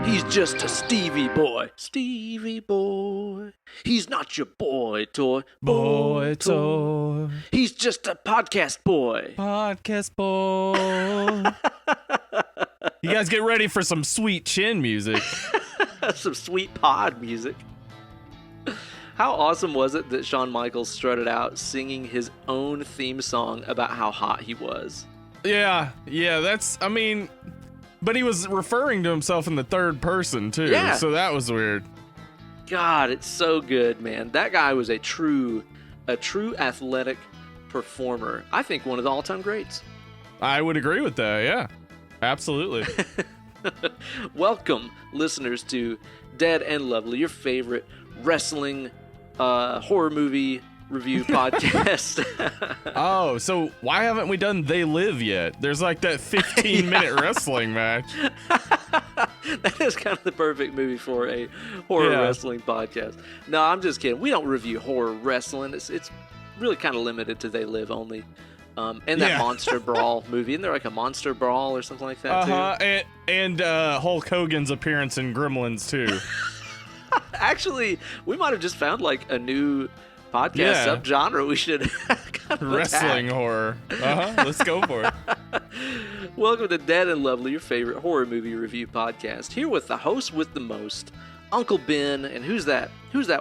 He's just a Stevie boy. Stevie boy. He's not your boy toy. Boy toy. He's just a podcast boy. Podcast boy. You guys get ready for some sweet chin music. Some sweet pod music. How awesome was it that Shawn Michaels strutted out singing his own theme song about how hot he was? Yeah, but he was referring to himself in the third person too, Yeah. So that was weird. God, it's so good, man. That guy was a true athletic performer. I think one of the all-time greats. I would agree with that, yeah. Absolutely. Welcome, listeners, to Dead and Lovely, your favorite wrestling horror movie review podcast. Oh, so why haven't we done They Live yet? There's like that 15-minute wrestling match. That is kind of the perfect movie for a horror wrestling podcast. No, I'm just kidding. We don't review horror wrestling. It's really kind of limited to They Live only. And that Monster Brawl movie. Isn't there like a Monster Brawl or something like that too? And Hulk Hogan's appearance in Gremlins too. Actually, we might have just found like a new podcast subgenre we should kind of wrestling attack. Horror. Let's go for it. Welcome to Dead and Lovely, your favorite horror movie review podcast. Here with the host with the most, Uncle Ben, and who's that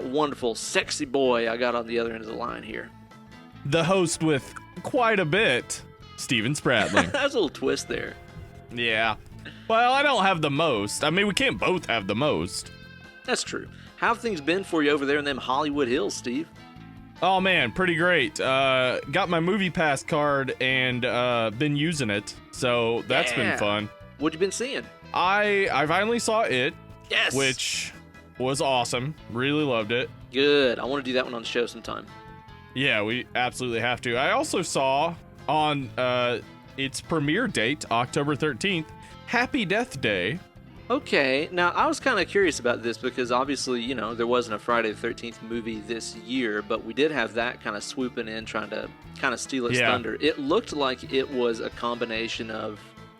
wonderful, sexy boy I got on the other end of the line here? The host with quite a bit, Steven Spratling. That's a little twist there. Yeah. Well, I don't have the most. I mean, we can't both have the most. That's true. How have things been for you over there in them Hollywood Hills, Steve? Oh, man, pretty great. Got my Movie Pass card and been using it, so that's been fun. What you been seeing? I finally saw it. Yes. Which was awesome. Really loved it. Good. I want to do that one on the show sometime. Yeah, we absolutely have to. I also saw on its premiere date, October 13th, Happy Death Day. Okay, now I was kind of curious about this because obviously, there wasn't a Friday the 13th movie this year, but we did have that kind of swooping in, trying to kind of steal its thunder. It looked like it was a combination of,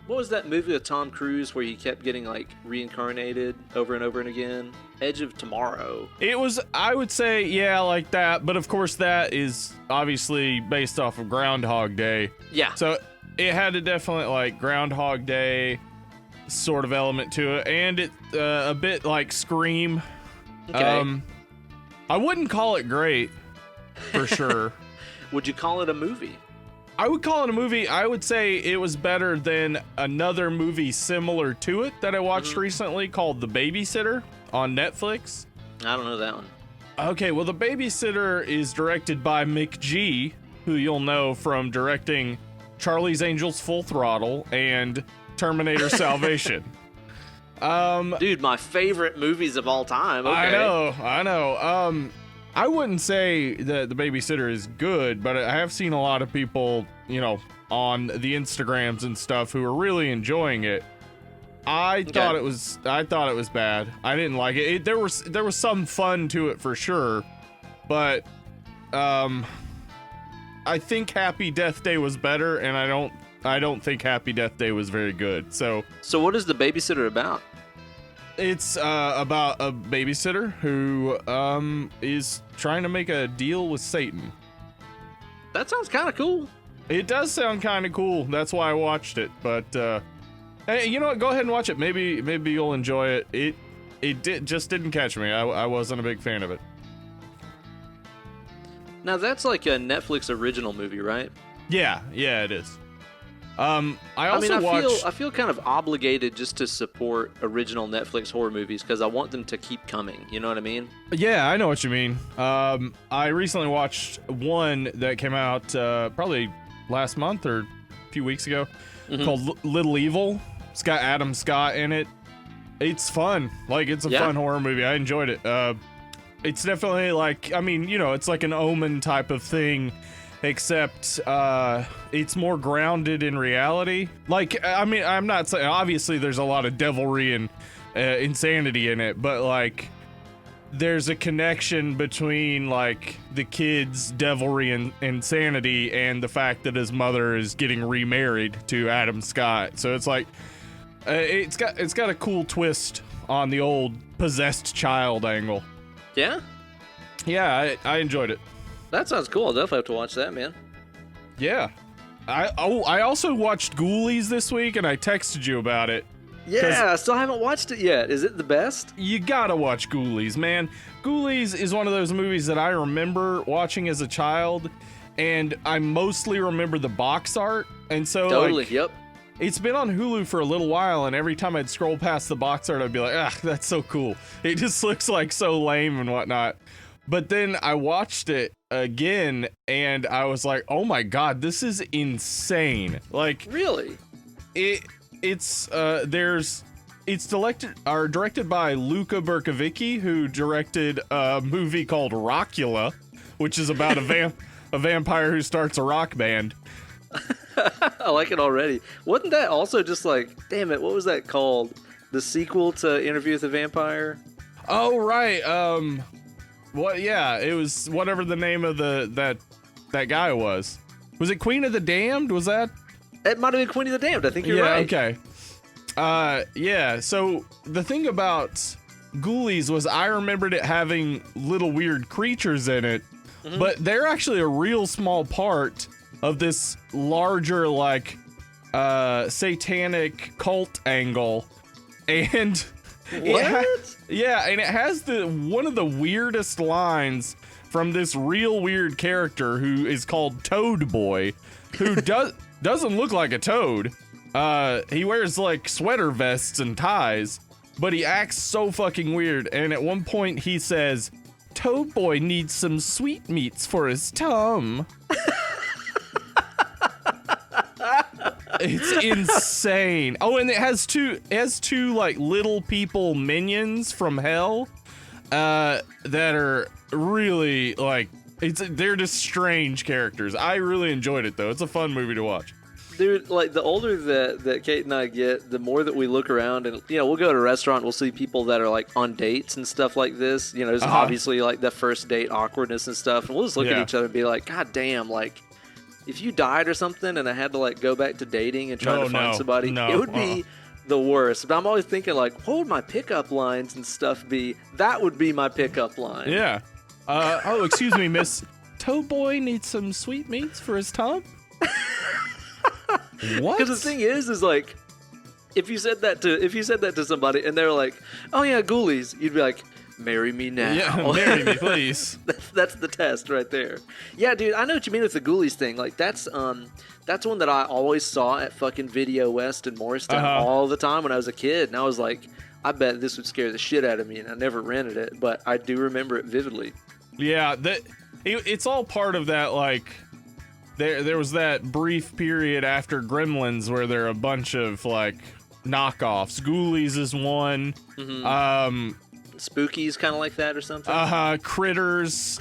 what was that movie with Tom Cruise where he kept getting like reincarnated over and over and again? Edge of Tomorrow. It was, I would say, yeah, like that, but of course that is obviously based off of Groundhog Day. Yeah. So it had a definite like Groundhog Day sort of element to it, and it a bit like Scream. Okay. I wouldn't call it great, for sure. Would you call it a movie? I would call it a movie. I would say it was better than another movie similar to it that I watched recently called The Babysitter on Netflix. I don't know that one. Okay, well, The Babysitter is directed by McG, who you'll know from directing Charlie's Angels Full Throttle and Terminator Salvation. Dude, my favorite movies of all time. Okay. I know. I wouldn't say that The Babysitter is good, but I have seen a lot of people, on the Instagrams and stuff who are really enjoying it. I thought it was bad. I didn't like it. There was some fun to it for sure, but I think Happy Death Day was better, and I don't think Happy Death Day was very good. So what is The Babysitter about? It's about a babysitter who is trying to make a deal with Satan. That sounds kind of cool. It does sound kind of cool. That's why I watched it. But hey, you know what? Go ahead and watch it. Maybe you'll enjoy it. It just didn't catch me. I wasn't a big fan of it. Now that's like a Netflix original movie, right? Yeah, it is. I feel kind of obligated just to support original Netflix horror movies because I want them to keep coming. You know what I mean? Yeah, I know what you mean. I recently watched one that came out probably last month or a few weeks ago called Little Evil. It's got Adam Scott in it. It's fun. Like, it's a fun horror movie. I enjoyed it. It's definitely like, it's like an Omen type of thing. Except it's more grounded in reality. Like, I'm not saying, obviously there's a lot of devilry and insanity in it, but like there's a connection between like the kid's devilry and insanity and the fact that his mother is getting remarried to Adam Scott. So it's like It's got a cool twist on the old possessed child angle. Yeah? Yeah, I enjoyed it. That sounds cool. I'll definitely have to watch that, man. Yeah. I also watched Ghoulies this week, and I texted you about it. Yeah, I still haven't watched it yet. Is it the best? You gotta watch Ghoulies, man. Ghoulies is one of those movies that I remember watching as a child, and I mostly remember the box art. And so, totally, yep. It's been on Hulu for a little while, and every time I'd scroll past the box art, I'd be like, ah, that's so cool. It just looks like so lame and whatnot. But then I watched it again, and I was like, oh my god, this is insane. Like, really? It's directed by Luca Berkovicki, who directed a movie called Dracula, which is about a vampire who starts a rock band. I like it already. Wasn't that also just like, damn it, what was that called? The sequel to Interview with the Vampire? Oh, right. What? Yeah, it was whatever the name of that guy was. Was it Queen of the Damned? Was that? It might have been Queen of the Damned. I think you're right. Okay. Yeah. So the thing about Ghoulies was I remembered it having little weird creatures in it, but they're actually a real small part of this larger, like, satanic cult angle. And what? And it has one of the weirdest lines from this real weird character who is called Toad Boy, who doesn't look like a toad. He wears like sweater vests and ties, but he acts so fucking weird. And at one point he says, "Toad Boy needs some sweetmeats for his tum." It's insane. Oh, and it has two like little people minions from hell that are really like they're just strange characters. I really enjoyed it though. It's a fun movie to watch. Dude, like the older that Kate and I get, the more that we look around and, you know, we'll go to a restaurant, we'll see people that are like on dates and stuff like this. You know, there's obviously like the first date awkwardness and stuff. And we'll just look at each other and be like, God damn, like, if you died or something and I had to like go back to dating and trying to find somebody, it would be the worst. But I'm always thinking like, what would my pickup lines and stuff be? That would be my pickup line. Yeah. Oh, excuse me, Miss. Toad Boy needs some sweetmeats for his tum? What? Because the thing is like, if you said that to somebody and they're like, oh yeah, Ghoulies, you'd be like, marry me now. Yeah, marry me, please. That's the test right there. Yeah, dude, I know what you mean with the Ghoulies thing. Like, that's one that I always saw at fucking Video West in Morristown all the time when I was a kid. And I was like, I bet this would scare the shit out of me. And I never rented it, but I do remember it vividly. Yeah, it's all part of that, like, there was that brief period after Gremlins where there are a bunch of, like, knockoffs. Ghoulies is one. Mm-hmm. Spookies kind of like that or something. Critters.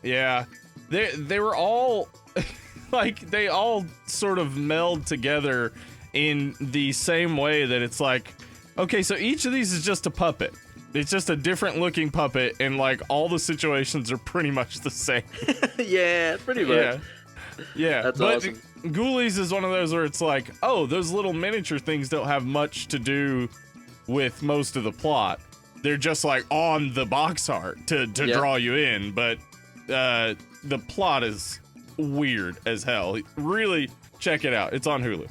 Yeah. They were all like they all sort of meld together in the same way that it's like, okay, so each of these is just a puppet. It's just a different looking puppet, and like all the situations are pretty much the same. Yeah, pretty much. Yeah. That's but awesome. Ghoulies is one of those where it's like, oh, those little miniature things don't have much to do with most of the plot. They're just like on the box art to draw you in, but the plot is weird as hell. Really, check it out. It's on Hulu.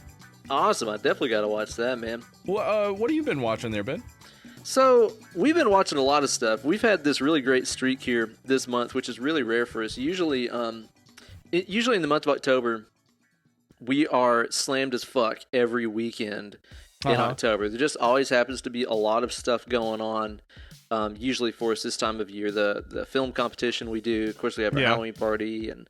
Awesome. I definitely got to watch that, man. Well, what have you been watching there, Ben? So, we've been watching a lot of stuff. We've had this really great streak here this month, which is really rare for us. Usually in the month of October, we are slammed as fuck every weekend in October. There just always happens to be a lot of stuff going on, usually for us this time of year. The film competition we do, of course we have our Halloween party, and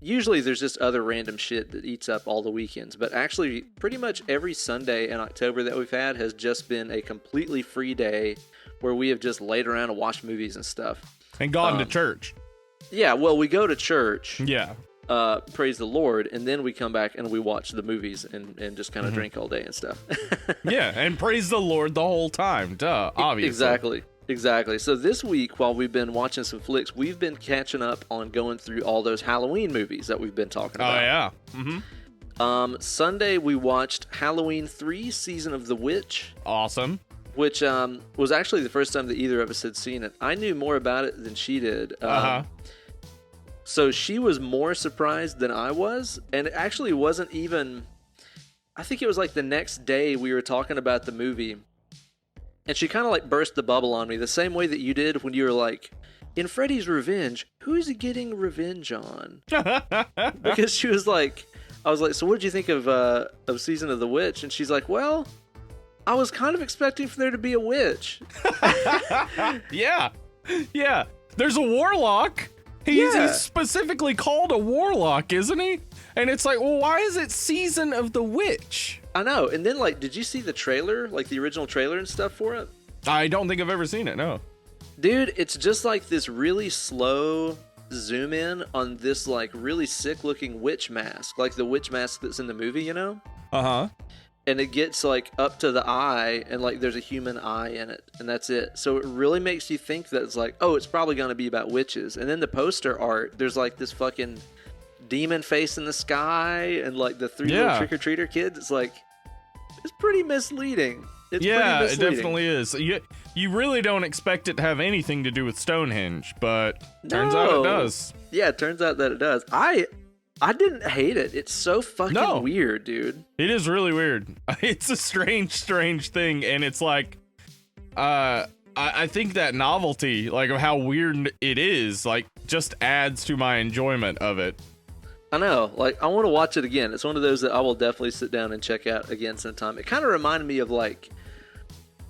usually there's just other random shit that eats up all the weekends. But actually, pretty much every Sunday in October that we've had has just been a completely free day where we have just laid around and watched movies and stuff. And gone to church. Yeah, well, we go to church. Yeah. Praise the Lord, and then we come back and we watch the movies and just kind of drink all day and stuff. Yeah, and praise the Lord the whole time. Duh, obviously. Exactly. So this week, while we've been watching some flicks, we've been catching up on going through all those Halloween movies that we've been talking about. Oh, yeah. Mm-hmm. Sunday we watched Halloween 3: Season of the Witch. Awesome. Which was actually the first time that either of us had seen it. I knew more about it than she did. So she was more surprised than I was, and it actually wasn't even... I think it was like the next day we were talking about the movie, and she kind of like burst the bubble on me the same way that you did when you were like, in Freddy's Revenge, who is he getting revenge on? Because she was like... I was like, so what did you think of Season of the Witch? And she's like, well... I was kind of expecting for there to be a witch. Yeah. There's a warlock. He's specifically called a warlock, isn't he? And it's like, well, why is it Season of the Witch? I know. And then, like, did you see the trailer? Like, the original trailer and stuff for it? I don't think I've ever seen it, no. Dude, it's just like this really slow zoom in on this, like, really sick-looking witch mask. Like the witch mask that's in the movie, you know? Uh-huh. And it gets like up to the eye, and like there's a human eye in it, and that's it. So it really makes you think that it's like, oh, it's probably going to be about witches. And then the poster art, there's like this fucking demon face in the sky, and like the three little trick-or-treater kids. It's like, it's pretty misleading. It's pretty misleading. It definitely is. You really don't expect it to have anything to do with Stonehenge, but turns out it does. Yeah, it turns out that it does. I didn't hate it. It's so fucking weird, dude. It is really weird. It's a strange thing, and it's like, I think that novelty, like of how weird it is, like just adds to my enjoyment of it. I know. Like, I want to watch it again. It's one of those that I will definitely sit down and check out again sometime. It kind of reminded me of like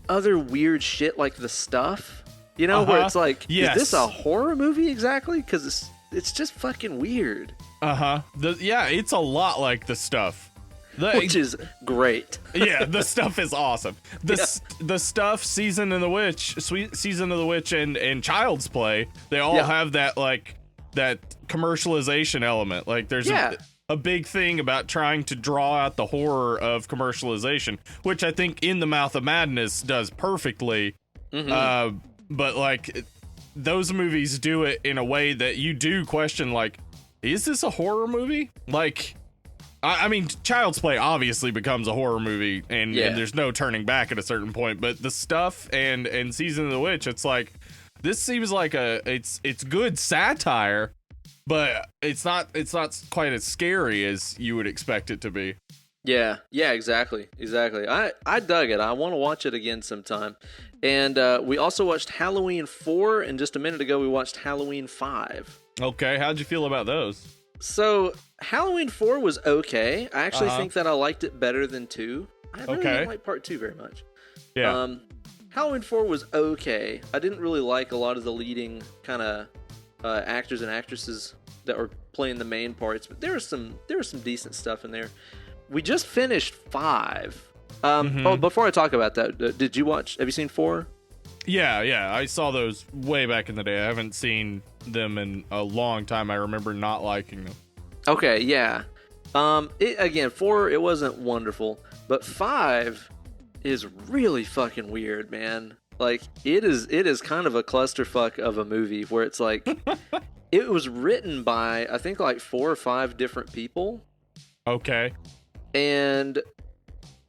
other weird shit, like The Stuff. You know, where it's like, is this a horror movie exactly? Because it's just fucking weird. It's a lot like The Stuff. Which is great. Yeah, The Stuff is awesome. The Stuff, Season of the Witch, and Child's Play, they all have that, like, that commercialization element. Like, there's a big thing about trying to draw out the horror of commercialization, which I think In the Mouth of Madness does perfectly. Mm-hmm. But, like, those movies do it in a way that you do question, like, is this a horror movie? Like, I mean, Child's Play obviously becomes a horror movie, and there's no turning back at a certain point. But The Stuff and Season of the Witch, it's like, this seems like it's good satire, but it's not quite as scary as you would expect it to be. Yeah, exactly. I dug it. I want to watch it again sometime. And we also watched Halloween 4, and just a minute ago we watched Halloween 5. Okay, how'd you feel about those? So, Halloween 4 was okay. I actually think that I liked it better than 2. I really didn't like part 2 very much. Yeah. Halloween 4 was okay. I didn't really like a lot of the leading kind of actors and actresses that were playing the main parts, but there was some decent stuff in there. We just finished 5. Oh, before I talk about that, have you seen 4? Yeah, I saw those way back in the day. I haven't seen them in a long time. I remember not liking them. Okay, yeah. 4, it wasn't wonderful, but 5 is really fucking weird, man. Like, it is kind of a clusterfuck of a movie where it's like, it was written by, I think, like 4 or 5 different people. Okay. And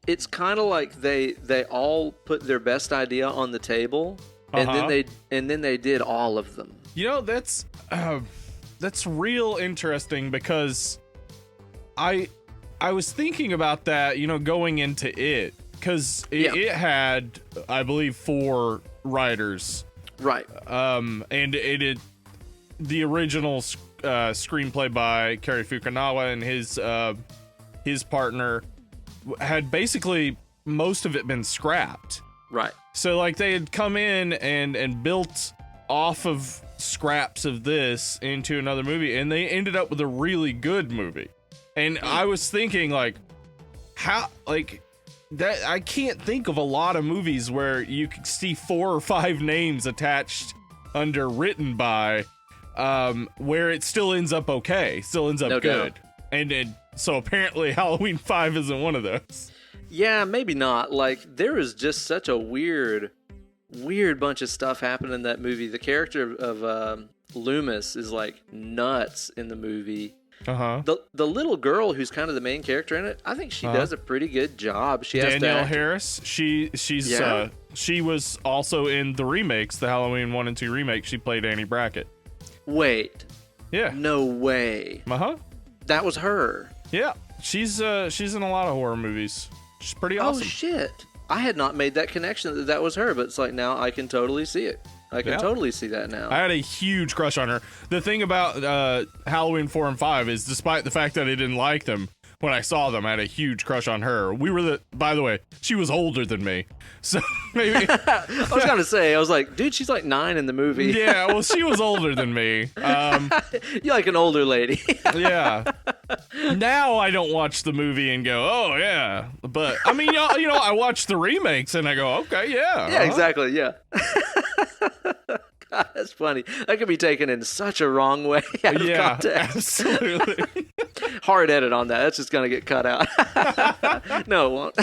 it's kind of like they all put their best idea on the table, and then they did all of them. You know, that's real interesting, because I was thinking about that, you know, going into it, because it had, I believe, 4 writers, right? And it the original screenplay by Cary Fukunaga and his partner had basically most of it been scrapped. Right. So, like, they had come in and built off of scraps of this into another movie, and they ended up with a really good movie. And I was thinking, like, how, like, that I can't think of a lot of movies where you could see 4 or 5 names attached under written by, where it still ends up okay, still ends up good. And so apparently Halloween 5 isn't one of those. Yeah, maybe not. Like, there is just such a weird bunch of stuff happening in that movie. The character of Loomis is, like, nuts in the movie. The little girl who's kind of the main character in it, I think she does a pretty good job. She has Danielle Harris. She was also in the remakes, the Halloween 1 and 2 remake. She played Annie Brackett. Wait. Yeah. No way. That was her. Yeah. She's in a lot of horror movies. She's pretty awesome. Oh shit. I had not made that connection that was her, but it's like now I can totally see it. I can totally see that now. I had a huge crush on her. The thing about Halloween 4 and 5 is, despite the fact that I didn't like them, when I saw them, I had a huge crush on her. By the way, she was older than me. So maybe. I was going to say, I was like, dude, she's like 9 in the movie. Yeah, well, she was older than me. You're like an older lady. Yeah. Now I don't watch the movie and go, oh, yeah. But, I mean, I watch the remakes and I go, okay, yeah. Yeah, exactly, yeah. God, that's funny. That could be taken in such a wrong way out of context. Absolutely. Hard edit on that. That's just going to get cut out. No, it won't.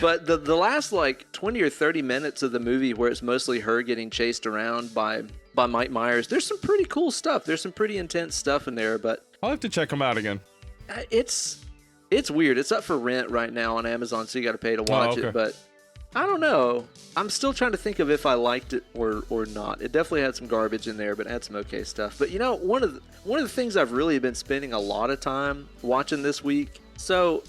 But the last like 20 or 30 minutes of the movie where it's mostly her getting chased around by Mike Myers, there's some pretty cool stuff. There's some pretty intense stuff in there, but I'll have to check them out again. It's weird. It's up for rent right now on Amazon, so you got to pay to watch it, but I don't know. I'm still trying to think of if I liked it or not. It definitely had some garbage in there, but it had some okay stuff. But one of the things I've really been spending a lot of time watching this week. So,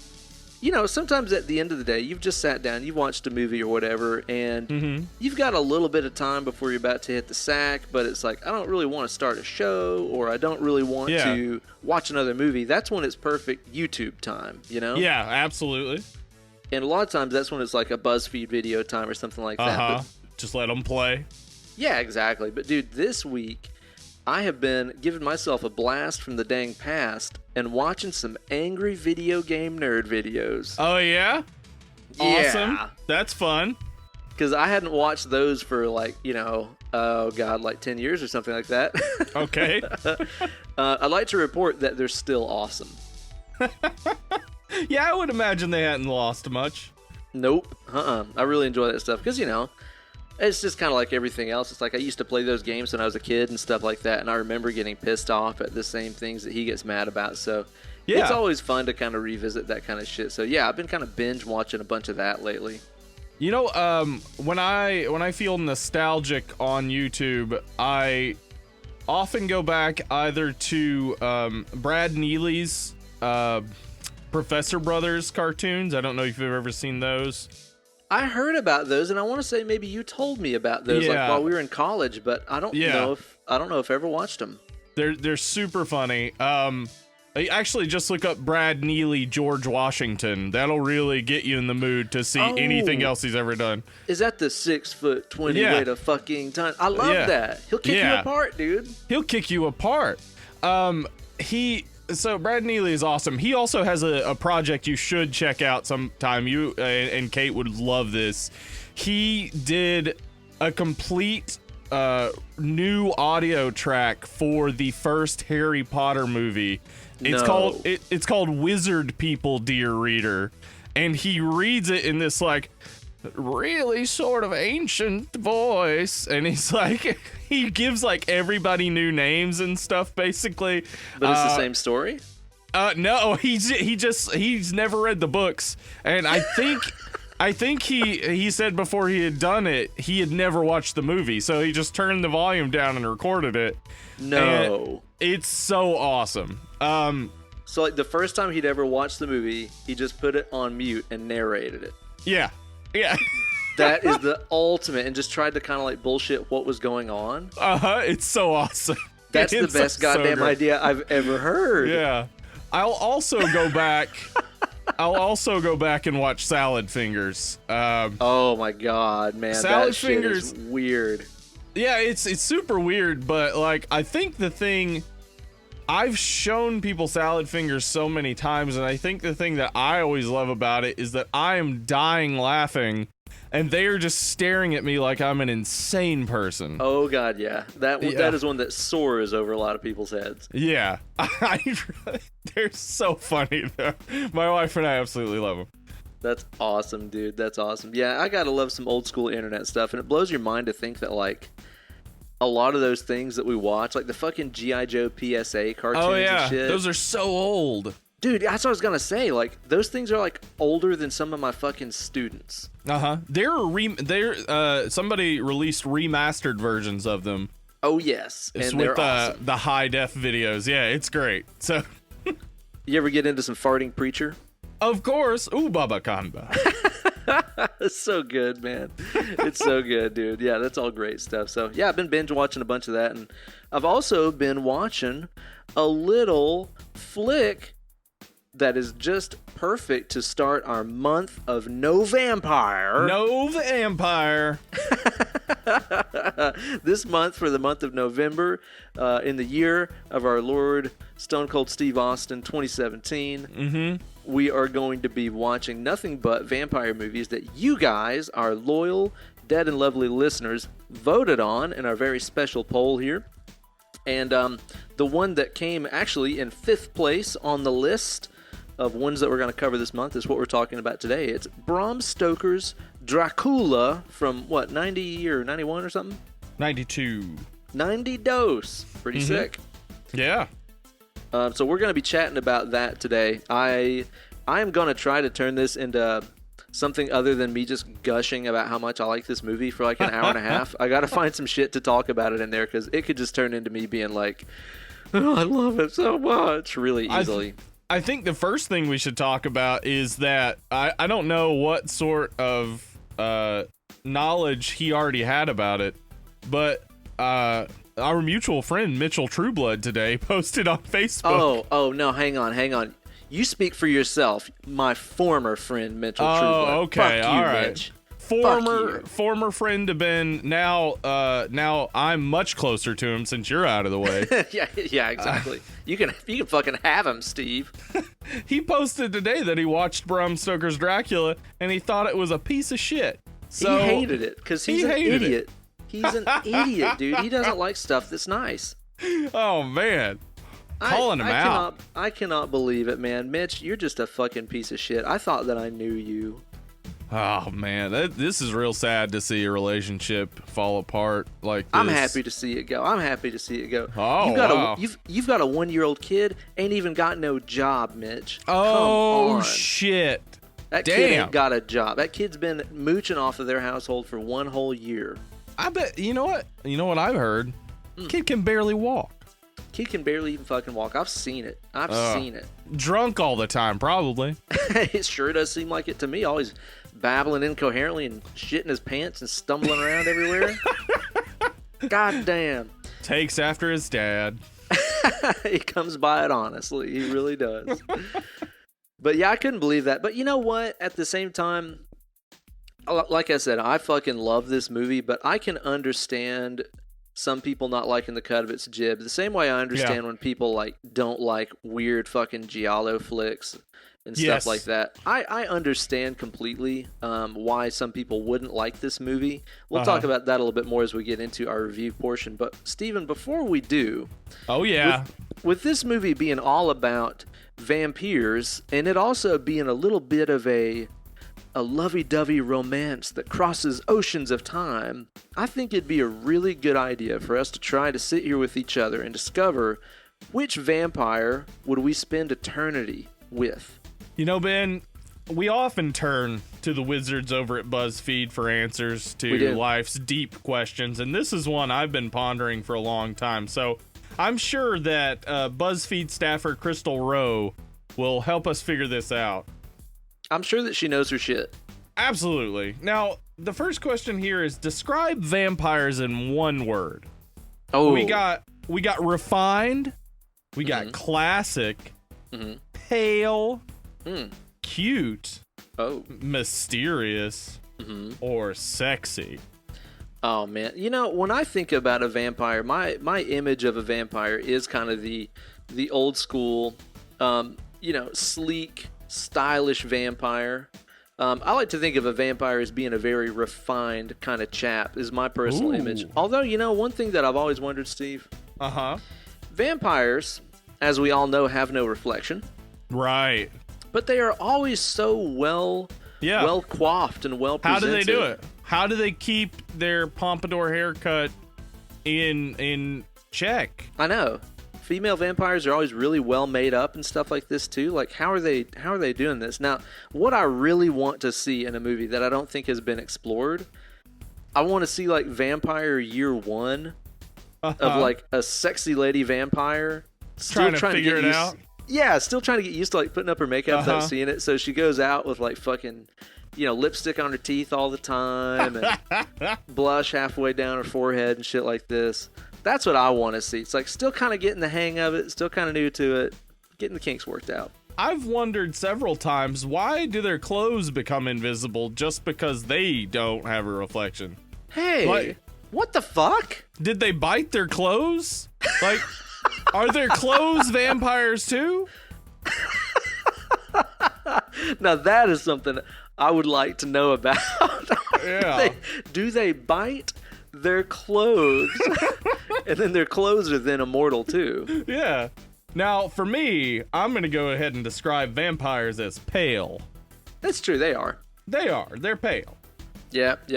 sometimes at the end of the day, you've just sat down, you've watched a movie or whatever, and you've got a little bit of time before you're about to hit the sack, but it's like, I don't really want to start a show, or I don't really want to watch another movie. That's when it's perfect YouTube time, Yeah, absolutely. And a lot of times that's when it's like a BuzzFeed video time or something like that. But, just let them play. Yeah, exactly. But dude, this week I have been giving myself a blast from the dang past and watching some angry video game nerd videos. Oh, yeah? Awesome. Yeah. That's fun. Because I hadn't watched those for like, like 10 years or something like that. Okay. I'd like to report that they're still awesome. Yeah, I would imagine they hadn't lost much. Nope. I really enjoy that stuff because, it's just kind of like everything else. It's like I used to play those games when I was a kid and stuff like that, and I remember getting pissed off at the same things that he gets mad about. So it's always fun to kind of revisit that kind of shit. So yeah, I've been kind of binge watching a bunch of that lately. When I feel nostalgic on YouTube, I often go back either to Brad Neely's Professor Brothers cartoons. I don't know if you've ever seen those. I heard about those, and I want to say maybe you told me about those like while we were in college, but I don't know if I ever watched them. They're super funny. Actually, just look up Brad Neely, George Washington. That'll really get you in the mood to see anything else he's ever done. Is that the 6'20" weight of fucking ton? I love that. He'll kick you apart, dude. He'll kick you apart. So Brad Neely is awesome. He also has a project you should check out sometime. You and Kate would love this. He did a complete new audio track for the first Harry Potter movie. It's called Wizard People, Dear Reader, and he reads it in this like really sort of ancient voice, and he's like he gives like everybody new names and stuff basically. But it's the same story? No, he's never read the books, and I think he said before he had done it, he had never watched the movie, so he just turned the volume down and recorded it. No. And it's so awesome. So like the first time he'd ever watched the movie, he just put it on mute and narrated it. Yeah. That is the ultimate, and just tried to kind of like bullshit what was going on. It's so awesome. That's the best goddamn idea I've ever heard. Yeah. I'll also go back and watch Salad Fingers. Oh my god, man. Salad that shit Fingers is weird. Yeah, it's super weird, but like I think the thing I've shown people Salad Fingers so many times, and I think the thing that I always love about it is that I am dying laughing, and they are just staring at me like I'm an insane person. Oh god, yeah. That is one that soars over a lot of people's heads. Yeah. They're so funny, though. My wife and I absolutely love them. That's awesome, dude. That's awesome. Yeah, I gotta love some old school internet stuff, and it blows your mind to think that, like, a lot of those things that we watch, like the fucking G.I. Joe PSA cartoons and shit. Those are so old. Dude, that's what I was gonna say. Like, those things are like older than some of my fucking students. Somebody released remastered versions of them. Oh yes, it's and with they're awesome. The high def videos. Yeah, it's great. So, you ever get into some farting preacher? Of course. Ooh, Baba Kanba. It's so good, man. It's so good, dude. Yeah, that's all great stuff. So, yeah, I've been binge watching a bunch of that, and I've also been watching a little flick that is just perfect to start our month of Nov-ampire. Nov-ampire. This month, for the month of November, in the year of our Lord Stone Cold Steve Austin 2017, we are going to be watching nothing but vampire movies that you guys, our loyal, dead and lovely listeners, voted on in our very special poll here. And the one that came actually in 5th place on the list of ones that we're going to cover this month is what we're talking about today. It's Bram Stoker's Dracula from, 90 or 91 or something? 92. 90 dose. Pretty sick. Yeah. So we're going to be chatting about that today. I am going to try to turn this into something other than me just gushing about how much I like this movie for like an hour and a half. I got to find some shit to talk about it in there, because it could just turn into me being like, oh, I love it so much, really easily. I think the first thing we should talk about is that I don't know what sort of knowledge he already had about it, but our mutual friend Mitchell Trueblood today posted on Facebook. Oh no, hang on. You speak for yourself, my former friend Mitchell Trueblood. Oh, okay, Fuck you, all right. Mitch. Former friend to Ben. Now I'm much closer to him since you're out of the way. yeah, exactly. You can fucking have him, Steve. He posted today that he watched Bram Stoker's Dracula and he thought it was a piece of shit. So he hated it because he's an idiot. He's an idiot, dude. He doesn't like stuff that's nice. Oh man. Calling him out. I cannot believe it, man. Mitch, you're just a fucking piece of shit. I thought that I knew you. Oh man, this is real sad to see a relationship fall apart like this. I'm happy to see it go. Oh, you've got a 1-year-old kid, ain't even got no job, Mitch. Oh Come on. shit. That kid ain't got a job. That kid's been mooching off of their household for 1 whole year. I bet, you know what I've heard? Kid can barely walk. Kid can barely even fucking walk. I've seen it. I've seen it. Drunk all the time, probably. It sure does seem like it to me. Always babbling incoherently and shitting his pants and stumbling around everywhere. God damn. Takes after his dad. He comes by it honestly. He really does. But yeah, I couldn't believe that. But you know what? At the same time, like I said, I fucking love this movie, but I can understand some people not liking the cut of its jib. The same way I understand when people like don't like weird fucking giallo flicks and stuff like that. I understand completely why some people wouldn't like this movie. We'll talk about that a little bit more as we get into our review portion. But Steven, before we do, with this movie being all about vampires and it also being a little bit of a lovey-dovey romance that crosses oceans of time, I think it'd be a really good idea for us to try to sit here with each other and discover which vampire would we spend eternity with. You know, Ben, we often turn to the wizards over at BuzzFeed for answers to life's deep questions, and this is one I've been pondering for a long time. So I'm sure that BuzzFeed staffer Crystal Rowe will help us figure this out. I'm sure that she knows her shit. Absolutely. Now, the first question here is describe vampires in one word. Oh. We got refined, we got classic, pale, cute, mysterious, or sexy. Oh man, you know, when I think about a vampire, my image of a vampire is kind of the old school, sleek, stylish vampire. I like to think of a vampire as being a very refined kind of chap, is my personal image. Although, one thing that I've always wondered, Steve. Vampires, as we all know, have no reflection. Right. But they are always so well coiffed and well presented. How do they do it? How do they keep their pompadour haircut in check. I know. Female vampires are always really well made up and stuff like this too. Like, how are they doing this? Now, what I really want to see in a movie that I don't think has been explored, I want to see like Vampire Year One of like a sexy lady vampire still trying to figure it out. Yeah, still trying to get used to like putting up her makeup without seeing it. So she goes out with like fucking, lipstick on her teeth all the time and blush halfway down her forehead and shit like this. That's what I want to see. It's like still kind of getting the hang of it, still kind of new to it, getting the kinks worked out. I've wondered several times, why do their clothes become invisible just because they don't have a reflection? Hey, what the fuck? Did they bite their clothes? Like, are their clothes vampires too? Now that is something I would like to know about. Yeah. Do they bite their clothes? And then their clothes are then immortal too. Yeah. Now, for me, I'm going to go ahead and describe vampires as pale. That's true, they are. They're pale. Yep.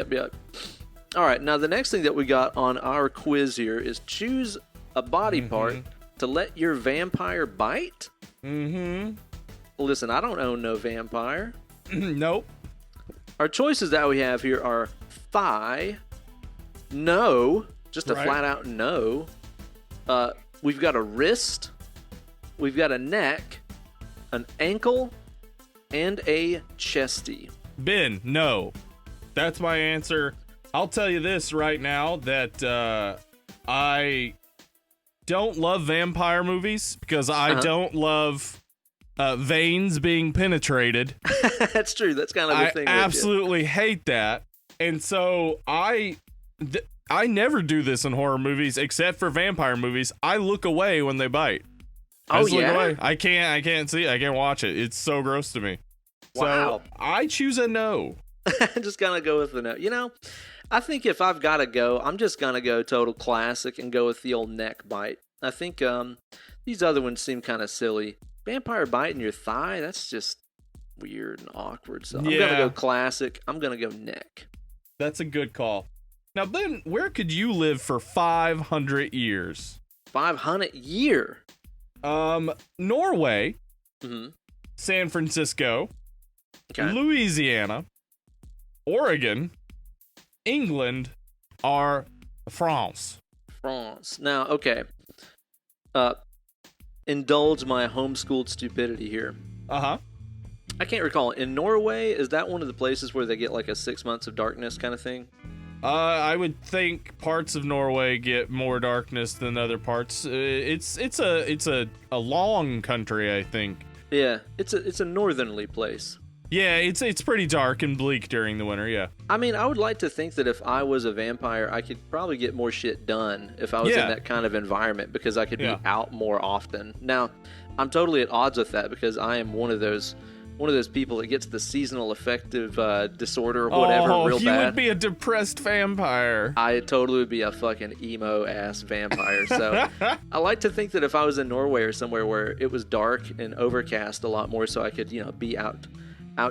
All right, now the next thing that we got on our quiz here is choose a body part to let your vampire bite. Listen, I don't own no vampire. Nope. Our choices that we have here are thigh, no, just a flat out no. We've got a wrist, we've got a neck, an ankle, and a chesty. Ben, no. That's my answer. I'll tell you this right now, that I don't love vampire movies because I don't love veins being penetrated. That's true. That's kind of the thing. I absolutely hate that. And so I never do this in horror movies except for vampire movies. I look away when they bite. Look away. I can't see it. I can't watch it. It's so gross to me. Wow. So I choose a no. Just gonna go with the no. I think if I've got to go, I'm just gonna go total classic and go with the old neck bite. I think these other ones seem kind of silly. Vampire biting your thigh, that's just weird and awkward. So I'm gonna go classic. I'm gonna go neck. That's a good call. Now, Ben, where could you live for 500 years? 500 year? Norway, San Francisco, Louisiana, Oregon, England, or France. Now, okay. Indulge my homeschooled stupidity here. I can't recall. In Norway, is that one of the places where they get like a 6 months of darkness kind of thing? I would think parts of Norway get more darkness than other parts. It's a long country, I think. Yeah, it's a northernly place. Yeah, it's pretty dark and bleak during the winter, yeah. I mean, I would like to think that if I was a vampire, I could probably get more shit done if I was in that kind of environment because I could be out more often. Now, I'm totally at odds with that because I am one of those people that gets the seasonal affective disorder or whatever real bad. You would be a depressed vampire. I totally would be a fucking emo-ass vampire. So I like to think that if I was in Norway or somewhere where it was dark and overcast a lot more so I could, be out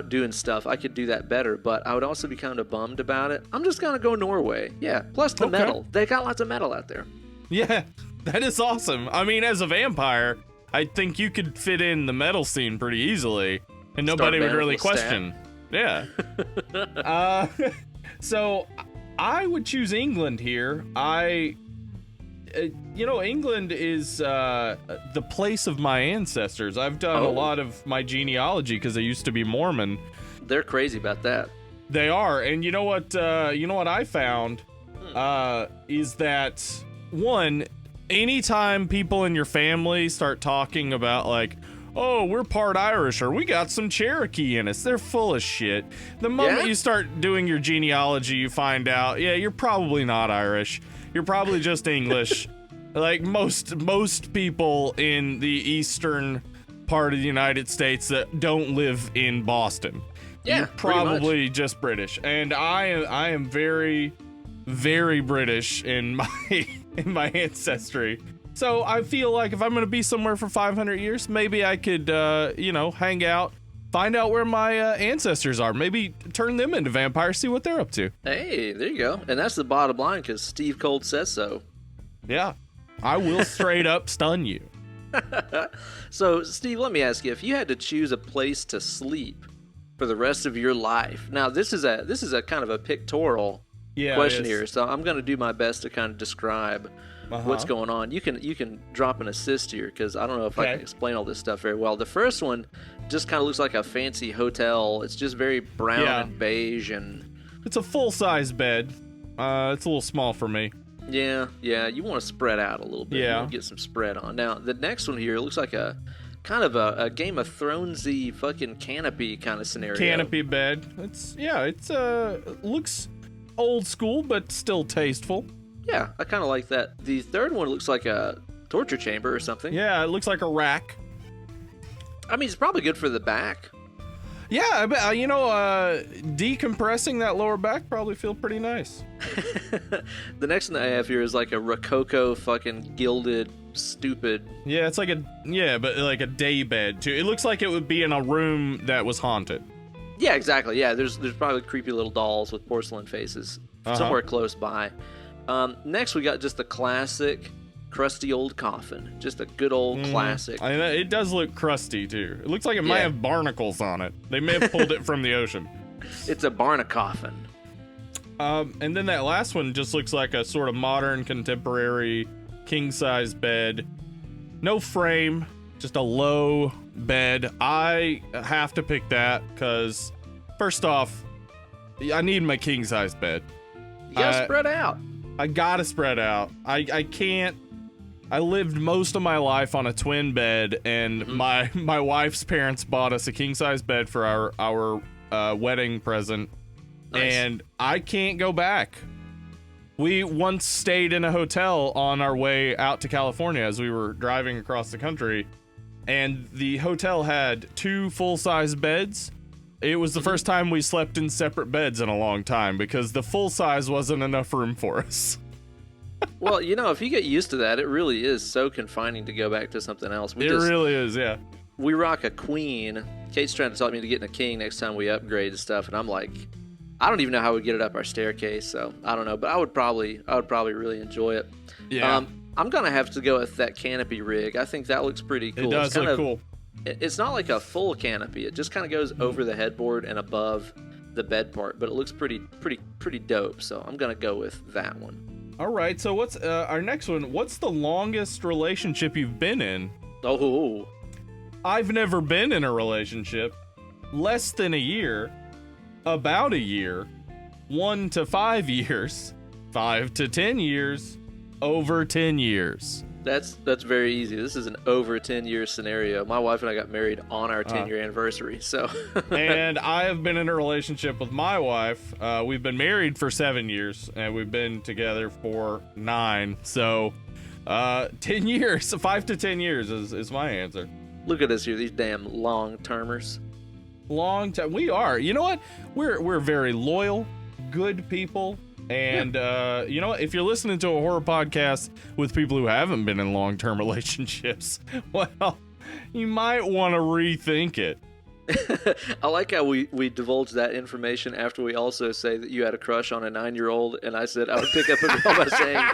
doing stuff, I could do that better, but I would also be kind of bummed about it. I'm just gonna go Norway. Yeah, plus the metal. They got lots of metal out there. Yeah, that is awesome. I mean, as a vampire, I think you could fit in the metal scene pretty easily, and nobody would really question. Yeah. So I would choose England here. England is the place of my ancestors. I've done a lot of my genealogy because I used to be Mormon. They're crazy about that. They are, and you know what I found is that, one, anytime people in your family start talking about like, oh, we're part Irish or we got some Cherokee in us, they're full of shit. The moment you start doing your genealogy, you find out, you're probably not Irish. You're probably just English. Like most people in the eastern part of the United States that don't live in Boston. Yeah, you're probably just British. And I am very, very British in my ancestry. So I feel like if I'm going to be somewhere for 500 years, maybe I could hang out, find out where my ancestors are, maybe turn them into vampires, see what they're up to. Hey, there you go. And that's the bottom line because Steve Cold says so. Yeah. I will straight up stun you. So, Steve, let me ask you, if you had to choose a place to sleep for the rest of your life. Now, this is a kind of a pictorial question here, so I'm going to do my best to kind of describe what's going on. You can drop an assist here, because I don't know if I can explain all this stuff very well. The first one just kind of looks like a fancy hotel. It's just very brown and beige, and it's a full-size bed. It's a little small for me. Yeah, you want to spread out a little bit. You want to get some spread on. Now, the next one here looks like a kind of a Game of Thronesy fucking canopy kind of scenario. Canopy bed. It looks old school, but still tasteful. Yeah, I kind of like that. The third one looks like a torture chamber or something. Yeah, it looks like a rack. I mean, it's probably good for the back. Yeah, I bet, decompressing that lower back probably feel pretty nice. The next one I have here is like a Rococo fucking gilded stupid. Yeah, it's like but like a day bed too. It looks like it would be in a room that was haunted. Yeah, exactly. Yeah, there's probably creepy little dolls with porcelain faces somewhere close by. Next we got just the classic crusty old coffin. Just a good old classic. I mean, it does look crusty too. It looks like it might have barnacles on it. They may have pulled it from the ocean. It's a barnacoffin. And then that last one just looks like a sort of modern, contemporary, king-size bed. No frame, just a low bed. I have to pick that because, first off, I need my king-size bed. You gotta spread out. I gotta spread out. I can't. I lived most of my life on a twin bed, and my wife's parents bought us a king-size bed for our wedding present. Nice. And I can't go back. We once stayed in a hotel on our way out to California as we were driving across the country, and the hotel had 2 full-size beds. It was the first time we slept in separate beds in a long time because the full-size wasn't enough room for us. Well, if you get used to that, it really is so confining to go back to something else. It really is, yeah. We rock a queen. Kate's trying to talk me to getting a king next time we upgrade and stuff, and I'm like, I don't even know how we get it up our staircase, so I don't know, but I would probably really enjoy it. Yeah. I'm gonna have to go with that canopy rig. I think that looks pretty cool. It does look cool. It's not like a full canopy. It just kind of goes over the headboard and above the bed part, but it looks pretty dope. So I'm gonna go with that one. All right. So what's our next one? What's the longest relationship you've been in? Oh, I've never been in a relationship. Less than a year. About a year. 1 to 5 years. 5 to 10 years. Over 10 years. That's very easy. This is an over 10-year scenario. My wife and I got married on our 10-year anniversary, so. And I have been in a relationship with my wife. We've been married for 7 years, and we've been together for 9. So, 10 years, 5 to 10 years is my answer. Look at us here, these damn long-termers. Long time. We are. You know what? We're very loyal, good people. And, you know what? If you're listening to a horror podcast with people who haven't been in long-term relationships, well, you might want to rethink it. I like how we divulged that information after we also say that you had a crush on a 9-year-old, and I said I would pick up a girl by saying,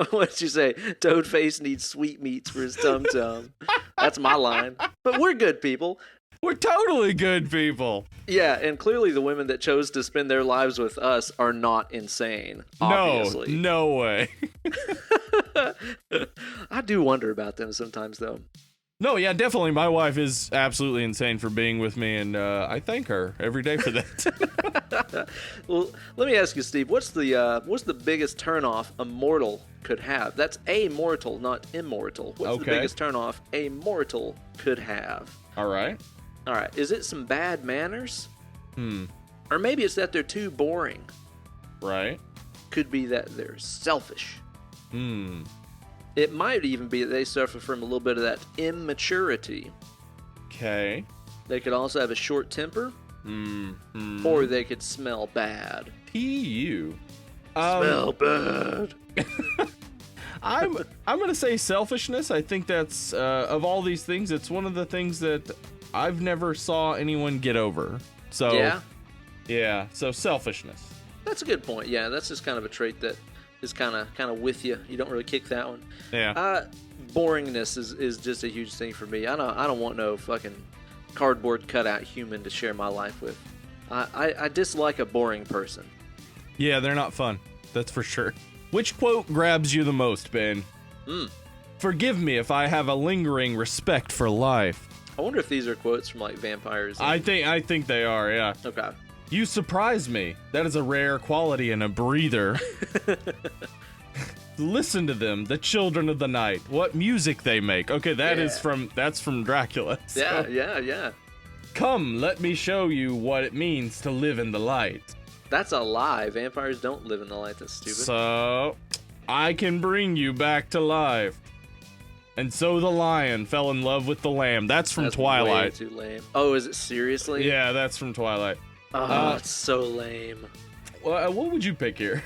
what did you say? Toadface needs sweetmeats for his tum-tum. That's my line. But we're good people. We're totally good people. Yeah, and clearly the women that chose to spend their lives with us are not insane, obviously. No way. I do wonder about them sometimes, though. No, yeah, definitely. My wife is absolutely insane for being with me, and I thank her every day for that. Well, let me ask you, Steve, what's the biggest turnoff a mortal could have? That's a mortal, not immortal. What's the biggest turnoff a mortal could have? All right. Is it some bad manners? Or maybe it's that they're too boring. Right. Could be that they're selfish. It might even be that they suffer from a little bit of that immaturity. Okay. They could also have a short temper. Or they could smell bad. P.U. Smell bad. I'm gonna say selfishness. I think that's of all these things, it's one of the things that I've never saw anyone get over. So yeah. So selfishness. That's a good point. Yeah, that's just kind of a trait that is kind of with you. You don't really kick that one. Yeah. Boringness is just a huge thing for me. I don't want no fucking cardboard cutout human to share my life with. I dislike a boring person. Yeah, they're not fun. That's for sure. Which quote grabs you the most, Ben? Forgive me if I have a lingering respect for life. I wonder if these are quotes from like vampires. I think they are, yeah. Okay. You surprise me. That is a rare quality in a breather. Listen to them, the children of the night. What music they make. Okay, that's from Dracula. So. Yeah. Come, let me show you what it means to live in the light. That's a lie. Vampires don't live in the light. That's stupid. So, I can bring you back to life. And so the lion fell in love with the lamb. That's from Twilight. Way too lame. Oh, is it seriously? Yeah, that's from Twilight. Oh, it's so lame. What would you pick here?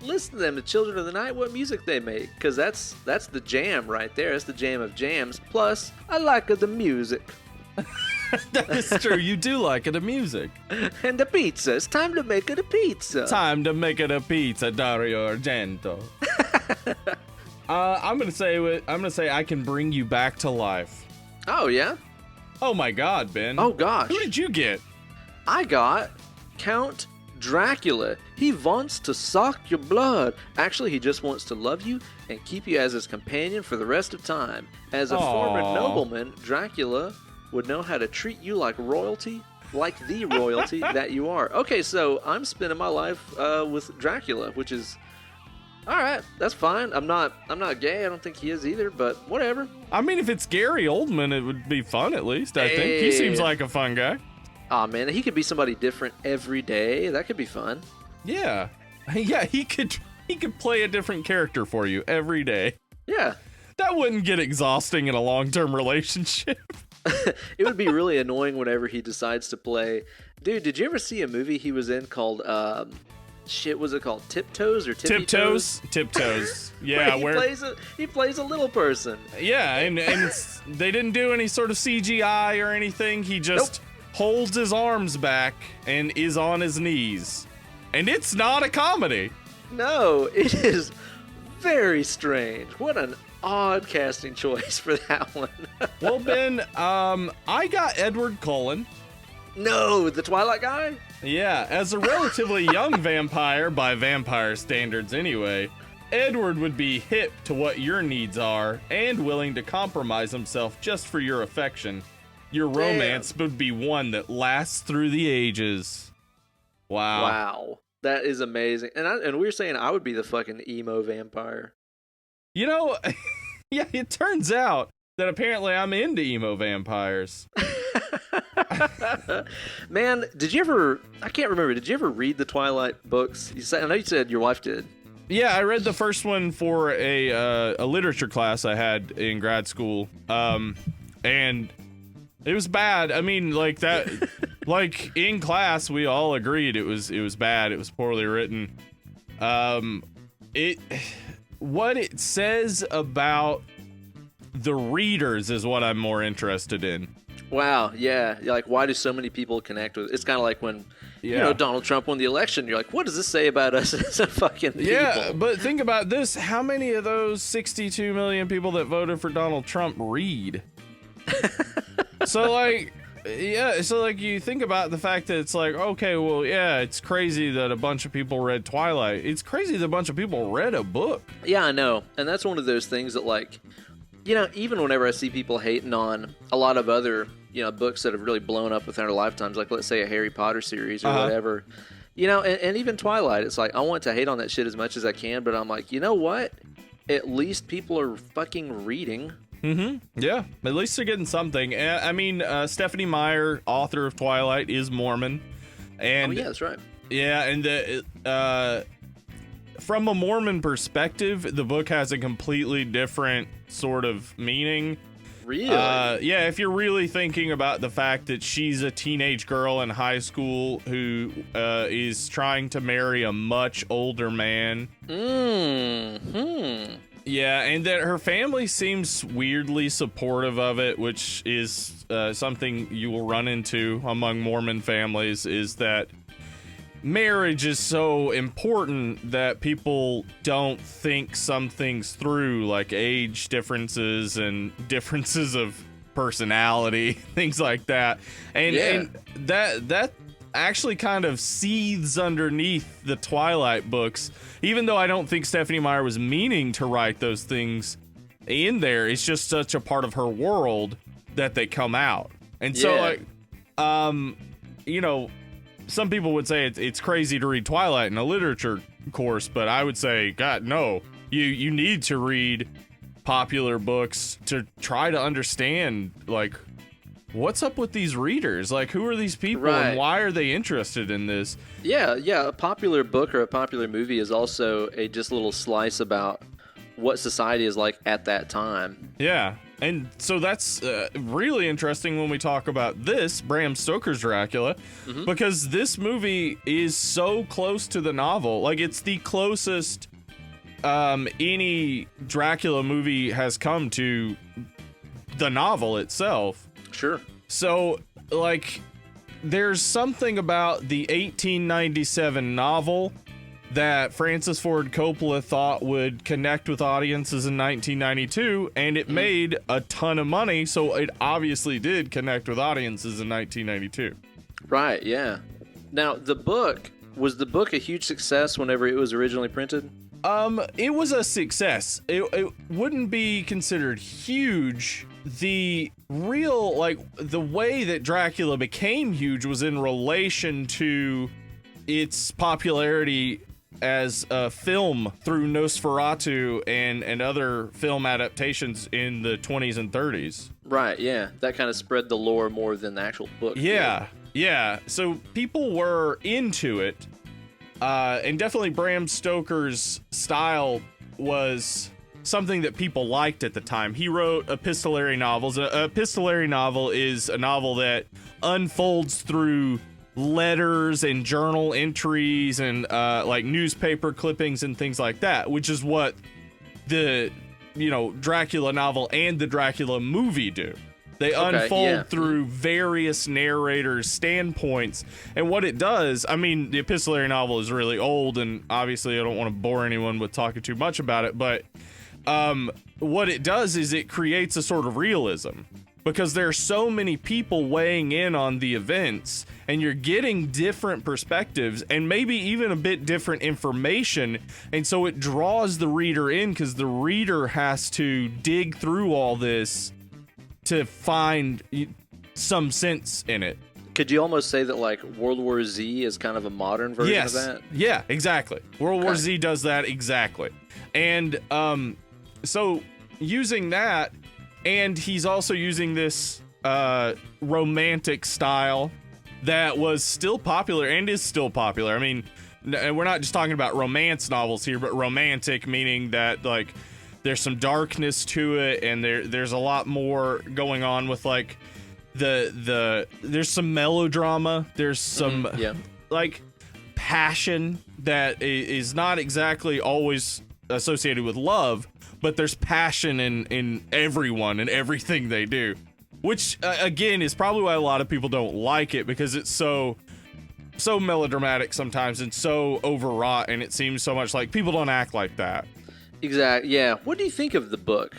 Listen to them, the children of the night, what music they make. Because that's the jam right there. That's the jam of jams. Plus, I like the music. That is true. You do like the music. And the pizza. It's time to make it a pizza. Time to make it a pizza, Dario Argento. I'm gonna say I can bring you back to life. Oh yeah. Oh my God, Ben. Oh gosh. Who did you get? I got Count Dracula. He wants to suck your blood. Actually, he just wants to love you and keep you as his companion for the rest of time. As a former nobleman, Dracula would know how to treat you like royalty, like the royalty that you are. Okay, so I'm spending my life with Dracula, which is all right. That's fine. I'm not gay. I don't think he is either, but whatever. I mean, if it's Gary Oldman, it would be fun at least. I think he seems like a fun guy. Aw, man, he could be somebody different every day. That could be fun. Yeah. Yeah, he could play a different character for you every day. Yeah. That wouldn't get exhausting in a long-term relationship. It would be really annoying whenever he decides to play. Dude, did you ever see a movie he was in called, was it called Tiptoes or Tippy Toes? Tiptoes. Yeah, he plays a little person. Yeah, and they didn't do any sort of CGI or anything. He just holds his arms back and is on his knees. And it's not a comedy. No, it is very strange. What an odd casting choice for that one. Well, Ben, I got Edward Cullen. No, the Twilight guy? Yeah, as a relatively young vampire, by vampire standards anyway, Edward would be hip to what your needs are and willing to compromise himself just for your affection. Your romance would be one that lasts through the ages. Wow. That is amazing. And we were saying I would be the fucking emo vampire. You know, yeah, it turns out that apparently I'm into emo vampires. Man, did you ever, I can't remember, did you ever read the Twilight books? I know you said your wife did. Yeah, I read the first one for a literature class I had in grad school. And it was bad. I mean, like that, like in class, we all agreed it was bad. It was poorly written. What it says about the readers is what I'm more interested in. Wow, yeah. Like, why do so many people connect with it? It's kind of like when, Donald Trump won the election. You're like, what does this say about us as a fucking people? Yeah, but think about this. How many of those 62 million people that voted for Donald Trump read? So you think about the fact that it's like, okay, well, yeah, it's crazy that a bunch of people read Twilight. It's crazy that a bunch of people read a book. Yeah, I know. And that's one of those things that, like, even whenever I see people hating on a lot of other, books that have really blown up within our lifetimes, like, let's say, a Harry Potter series or whatever, and even Twilight, it's like, I want to hate on that shit as much as I can, but I'm like, you know what? At least people are fucking reading. Mm-hmm. Yeah, at least they're getting something. I mean, Stephanie Meyer, author of Twilight, is Mormon. And, yeah, that's right. Yeah, and from a Mormon perspective, the book has a completely different sort of meaning. Really? Yeah, if you're really thinking about the fact that she's a teenage girl in high school who is trying to marry a much older man. Mm-hmm. Yeah, and that her family seems weirdly supportive of it, which is something you will run into among Mormon families, is that marriage is so important that people don't think some things through, like age differences and differences of personality, things like that. And that actually kind of seethes underneath the Twilight books, even though I don't think Stephenie Meyer was meaning to write those things in there. It's just such a part of her world that they come out. And so, like, you know, some people would say it's crazy to read Twilight in a literature course, but I would say, God, no. You need to read popular books to try to understand, like, what's up with these readers? Like, who are these people and why are they interested in this? Yeah, a popular book or a popular movie is also a just little slice about what society is like at that time. Yeah, and so that's really interesting when we talk about this, Bram Stoker's Dracula, because this movie is so close to the novel. Like, it's the closest any Dracula movie has come to the novel itself. Sure. So, like, there's something about the 1897 novel that Francis Ford Coppola thought would connect with audiences in 1992, and it made a ton of money, so it obviously did connect with audiences in 1992. Right, yeah. Now, was the book a huge success whenever it was originally printed? It was a success. It wouldn't be considered huge. The real, like, the way that Dracula became huge was in relation to its popularity as a film through Nosferatu and other film adaptations in the 20s and 30s. Right, yeah. That kind of spread the lore more than the actual book. Yeah. So people were into it. And definitely Bram Stoker's style was something that people liked at the time. He wrote epistolary novels. A epistolary novel is a novel that unfolds through letters and journal entries and like newspaper clippings and things like that, which is what the Dracula novel and the Dracula movie do. They unfold through various narrators' standpoints, and what it does, I mean, the epistolary novel is really old, and obviously I don't want to bore anyone with talking too much about it, but what it does is it creates a sort of realism, because there are so many people weighing in on the events, and you're getting different perspectives and maybe even a bit different information, and so it draws the reader in because the reader has to dig through all this to find some sense in it. Could you almost say that, like, World War Z is kind of a modern version of that? Yeah, exactly. World War Z does that exactly. And so using that, and he's also using this romantic style that was still popular and is still popular. I mean, we're not just talking about romance novels here, but romantic meaning that, like, there's some darkness to it, and there's a lot more going on with, like, there's some melodrama, there's some like passion that is not exactly always associated with love, but there's passion in everyone and everything they do, which again is probably why a lot of people don't like it, because it's so melodramatic sometimes and so overwrought, and it seems so much like people don't act like that. Exactly. Yeah. What do you think of the book?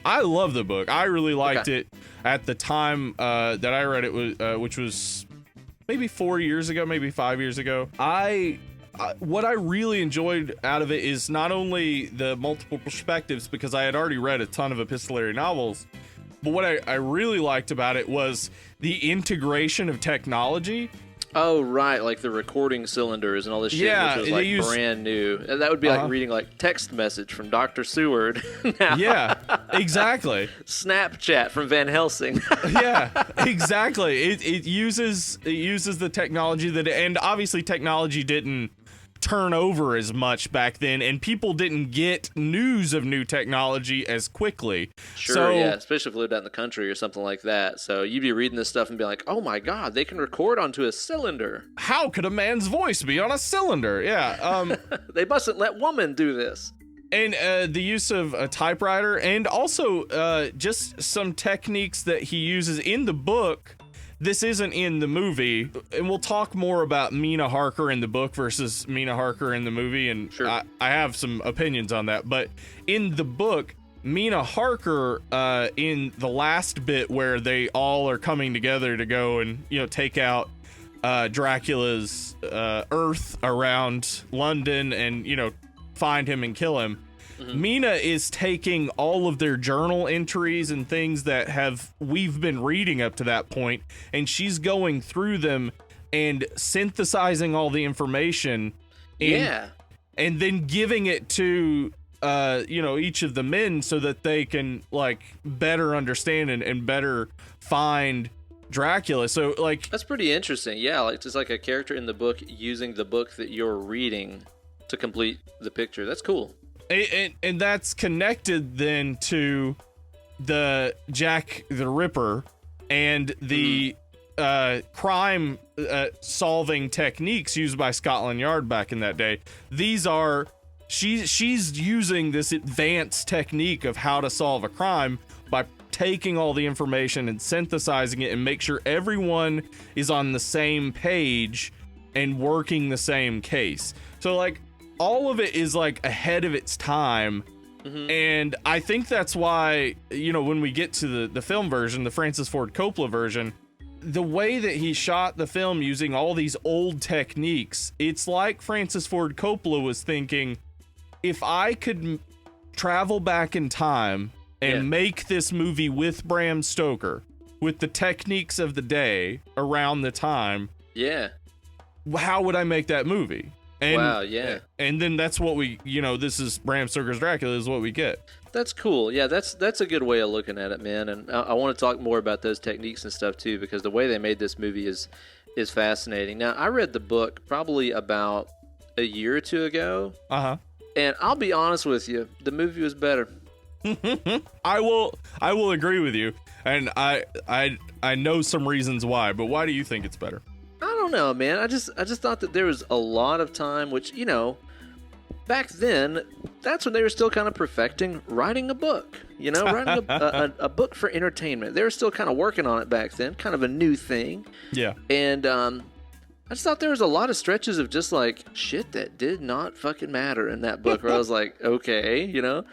I love the book. I really liked it at the time that I read it, which was maybe 4 years ago, maybe 5 years ago. What I really enjoyed out of it is not only the multiple perspectives, because I had already read a ton of epistolary novels, but what I really liked about it was the integration of technology. Oh, right, like the recording cylinders and all this shit, which was like brand new. And that would be like reading like text message from Dr. Seward. Yeah, exactly. Snapchat from Van Helsing. Yeah, exactly. It uses the technology and obviously technology didn't turn over as much back then, and people didn't get news of new technology as quickly. Sure, yeah, especially if you lived out in the country or something like that. So you'd be reading this stuff and be like, oh my God, they can record onto a cylinder. How could a man's voice be on a cylinder? Yeah. They mustn't let women do this. And the use of a typewriter, and also just some techniques that he uses in the book this isn't in the movie, and we'll talk more about Mina Harker in the book versus Mina Harker in the movie, and sure. I have some opinions on that. But in the book, Mina Harker, in the last bit where they all are coming together to go and, you know, take out Dracula's Earth around London and, you know, find him and kill him. Mm-hmm. Mina is taking all of their journal entries and things that we've been reading up to that point, and she's going through them and synthesizing all the information. And then giving it to, you know, each of the men so that they can, like, better understand and better find Dracula. So, like, that's pretty interesting. Yeah, like just like a character in the book using the book that you're reading to complete the picture. That's cool. And that's connected then to the Jack the Ripper and the crime solving techniques used by Scotland Yard back in that day. These are she's using this advanced technique of how to solve a crime by taking all the information and synthesizing it and make sure everyone is on the same page and working the same case. So, like, all of it is, like, ahead of its time. Mm-hmm. And I think that's why, you know, when we get to the film version, the Francis Ford Coppola version, the way that he shot the film using all these old techniques, it's like Francis Ford Coppola was thinking, if I could travel back in time and make this movie with Bram Stoker, with the techniques of the day around the time, how would I make that movie? And, wow, yeah. And then that's what we, you know, this is Bram Stoker's Dracula is what we get. That's cool. Yeah, that's a good way of looking at it, man. And I want to talk more about those techniques and stuff too, because the way they made this movie is fascinating. Now, I read the book probably about a year or two ago. Uh-huh. And I'll be honest with you, the movie was better. I will agree with you. And I know some reasons why, but why do you think it's better? I don't know, man. I just thought that there was a lot of time, which, you know, back then, that's when they were still kind of perfecting writing a book, you know, writing a book for entertainment. They were still kind of working on it back then, kind of a new thing. Yeah. And I just thought there was a lot of stretches of just, like, shit that did not fucking matter in that book, where I was like, okay, you know.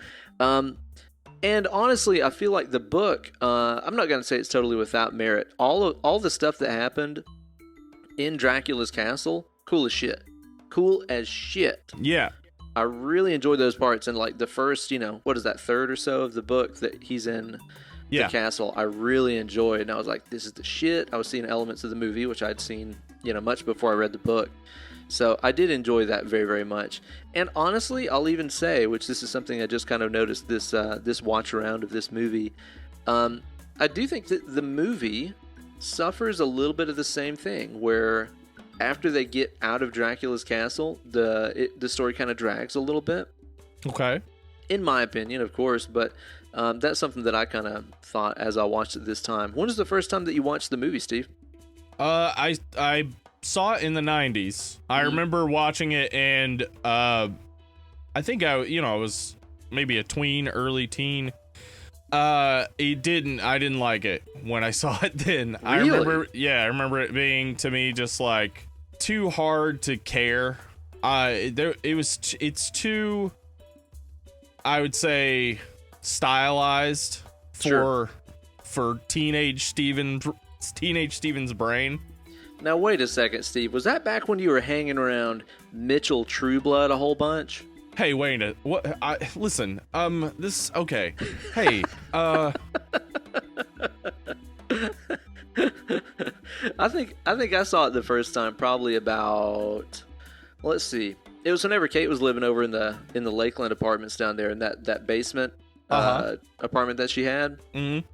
And honestly, I feel like the book, I'm not going to say it's totally without merit. All the stuff that happened in Dracula's castle, cool as shit. Cool as shit. Yeah. I really enjoyed those parts. And, like, the first, you know, what is that, third or so of the book that he's in the castle, I really enjoyed. And I was like, this is the shit. I was seeing elements of the movie, which I'd seen, you know, much before I read the book. So I did enjoy that very, very much. And honestly, I'll even say, which this is something I just kind of noticed this watch around of this movie, I do think that the movie suffers a little bit of the same thing, where after they get out of Dracula's castle, the story kind of drags a little bit. Okay. In my opinion, of course, but that's something that I kind of thought as I watched it this time. When was the first time that you watched the movie, Steve? I saw it in the 90s. I remember watching it, and I think I was maybe a tween, early teen. I didn't like it when I saw it then. Really? I remember it being, to me, just like too hard to care. It's too, I would say, stylized for teenage Steven's brain. Now wait a second, Steve. Was that back when you were hanging around Mitchell Trueblood a whole bunch? Hey, wait a what? Listen. This okay. Hey. I think I saw it the first time probably about. Let's see. It was whenever Kate was living over in the Lakeland apartments down there in that basement apartment that she had. Mm-hmm.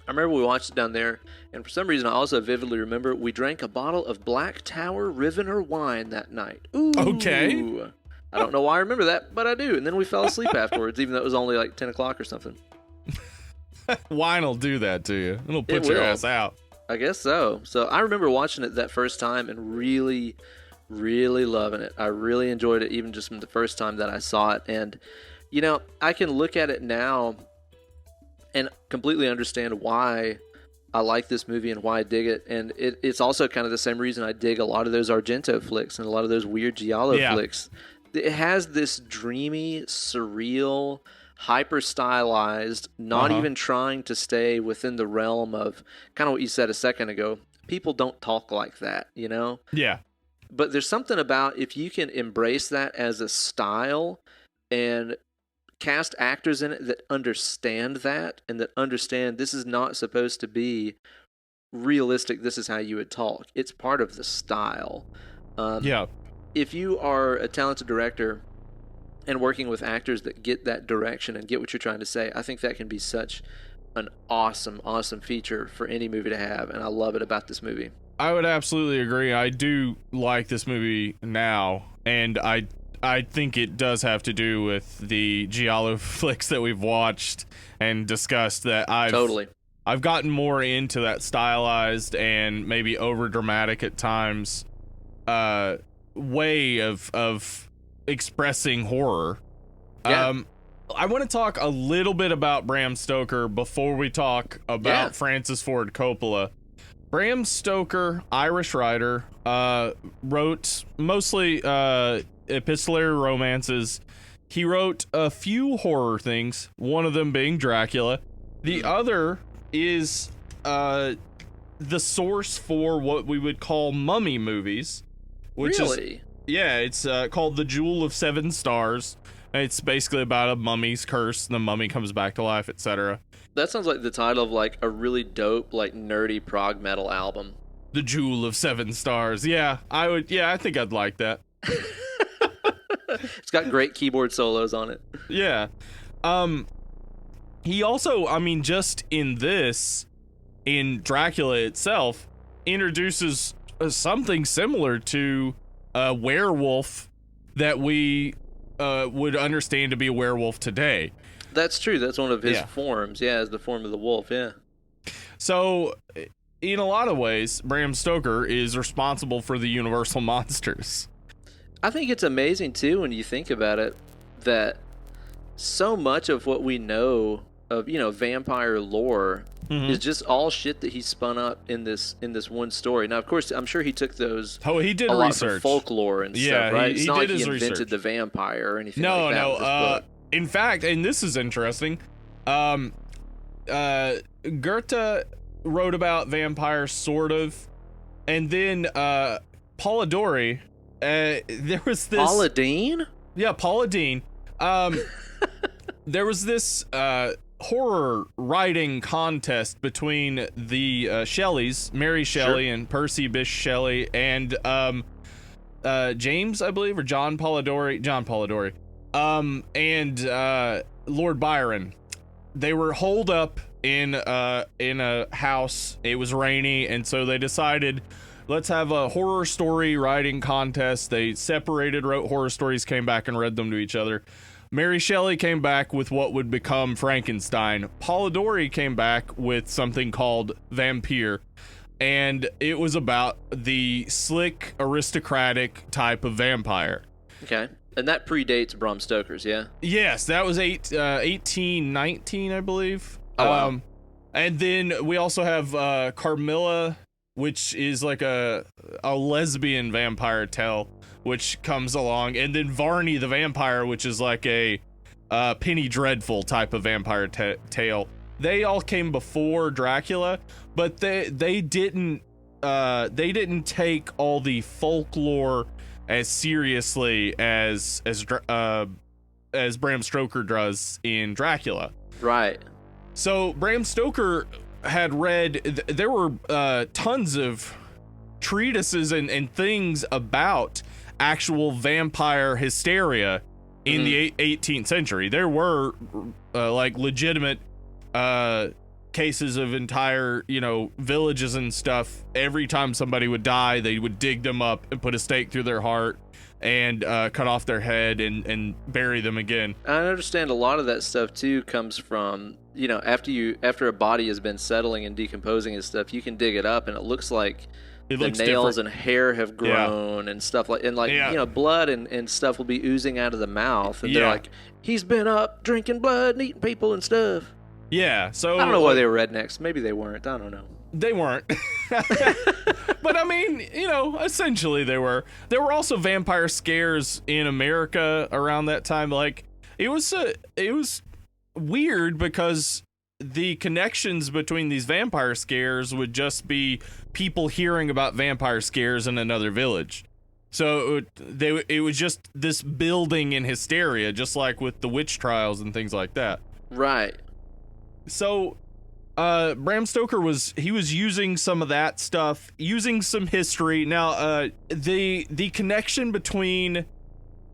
I remember we watched it down there, and for some reason I also vividly remember we drank a bottle of Black Tower Rivener wine that night. Ooh. Okay. I don't know why I remember that, but I do. And then we fell asleep afterwards, even though it was only like 10 o'clock or something. Wine will do that to you. It'll put your ass out. I guess so. So I remember watching it that first time and really, really loving it. I really enjoyed it, even just from the first time that I saw it. And, you know, I can look at it now and completely understand why I like this movie and why I dig it. And it's also kind of the same reason I dig a lot of those Argento flicks and a lot of those weird Giallo flicks. It has this dreamy, surreal, hyper-stylized, not even trying to stay within the realm of kind of what you said a second ago. People don't talk like that, you know? Yeah. But there's something about if you can embrace that as a style and cast actors in it that understand that and that understand this is not supposed to be realistic, this is how you would talk. It's part of the style. If you are a talented director and working with actors that get that direction and get what you're trying to say, I think that can be such an awesome, awesome feature for any movie to have, and I love it about this movie. I would absolutely agree. I do like this movie now, and I think it does have to do with the Giallo flicks that we've watched and discussed that I've gotten more into that stylized and maybe over dramatic at times way of expressing horror. I want to talk a little bit about Bram Stoker before we talk about Francis Ford Coppola. Bram Stoker, Irish writer, wrote mostly epistolary romances. He wrote a few horror things, one of them being Dracula. The other is the source for what we would call mummy movies, which is it's called The Jewel of Seven Stars. It's basically about a mummy's curse, and the mummy comes back to life, etc. That sounds like the title of like a really dope, like nerdy prog metal album. The Jewel of Seven Stars. Yeah, I think I'd like that. It's got great keyboard solos on it. Yeah. He also, I mean, just in Dracula itself, introduces something similar to a werewolf that we would understand to be a werewolf today. That's true. That's one of his forms. Yeah, is the form of the wolf. Yeah. So, in a lot of ways, Bram Stoker is responsible for the Universal monsters. I think it's amazing, too, when you think about it, that so much of what we know of, vampire lore is just all shit that he spun up in this one story. Now, of course, I'm sure he took those he did a lot research. from folklore and stuff, right? It's not like he invented research. The vampire or anything like that with this book. In fact, and this is interesting, Goethe wrote about vampires, sort of, and then Polidori, there was this... Paula Deen? Yeah, Paula Deen. There was this horror writing contest between the Shelleys, Mary Shelley and Percy Bysshe Shelley, and James, I believe, or John Polidori, and Lord Byron. They were holed up in a house. It was rainy, and so they decided, let's have a horror story writing contest. They separated, wrote horror stories, came back and read them to each other. Mary Shelley came back with what would become Frankenstein. Polidori came back with something called Vampire, and it was about the slick, aristocratic type of vampire. Okay. And that predates Bram Stoker's, yeah? Yes, that was 1819, I believe. Oh, wow. And then we also have Carmilla, which is like a lesbian vampire tale, which comes along. And then Varney the Vampire, which is like a Penny Dreadful type of vampire tale. They all came before Dracula, but they didn't take all the folklore as seriously as Bram Stoker does in Dracula. Right. So Bram Stoker had read, there were tons of treatises and things about actual vampire hysteria in the 18th century. There were like legitimate cases of entire, villages and stuff. Every time somebody would die, they would dig them up and put a stake through their heart and cut off their head and bury them again. I understand a lot of that stuff too comes from, after a body has been settling and decomposing and stuff, you can dig it up and it looks like the nails different. And hair have grown and stuff blood and stuff will be oozing out of the mouth, and they're like, he's been up drinking blood and eating people and stuff. Yeah, so I don't know why they were rednecks. Maybe they weren't. I don't know. They weren't. But I mean, you know, essentially they were. There were also vampire scares in America around that time. Like, it was weird because the connections between these vampire scares would just be people hearing about vampire scares in another village. So it was just this building in hysteria, just like with the witch trials and things like that. Right. So Bram Stoker was using some of that stuff, using some history. Now, the connection between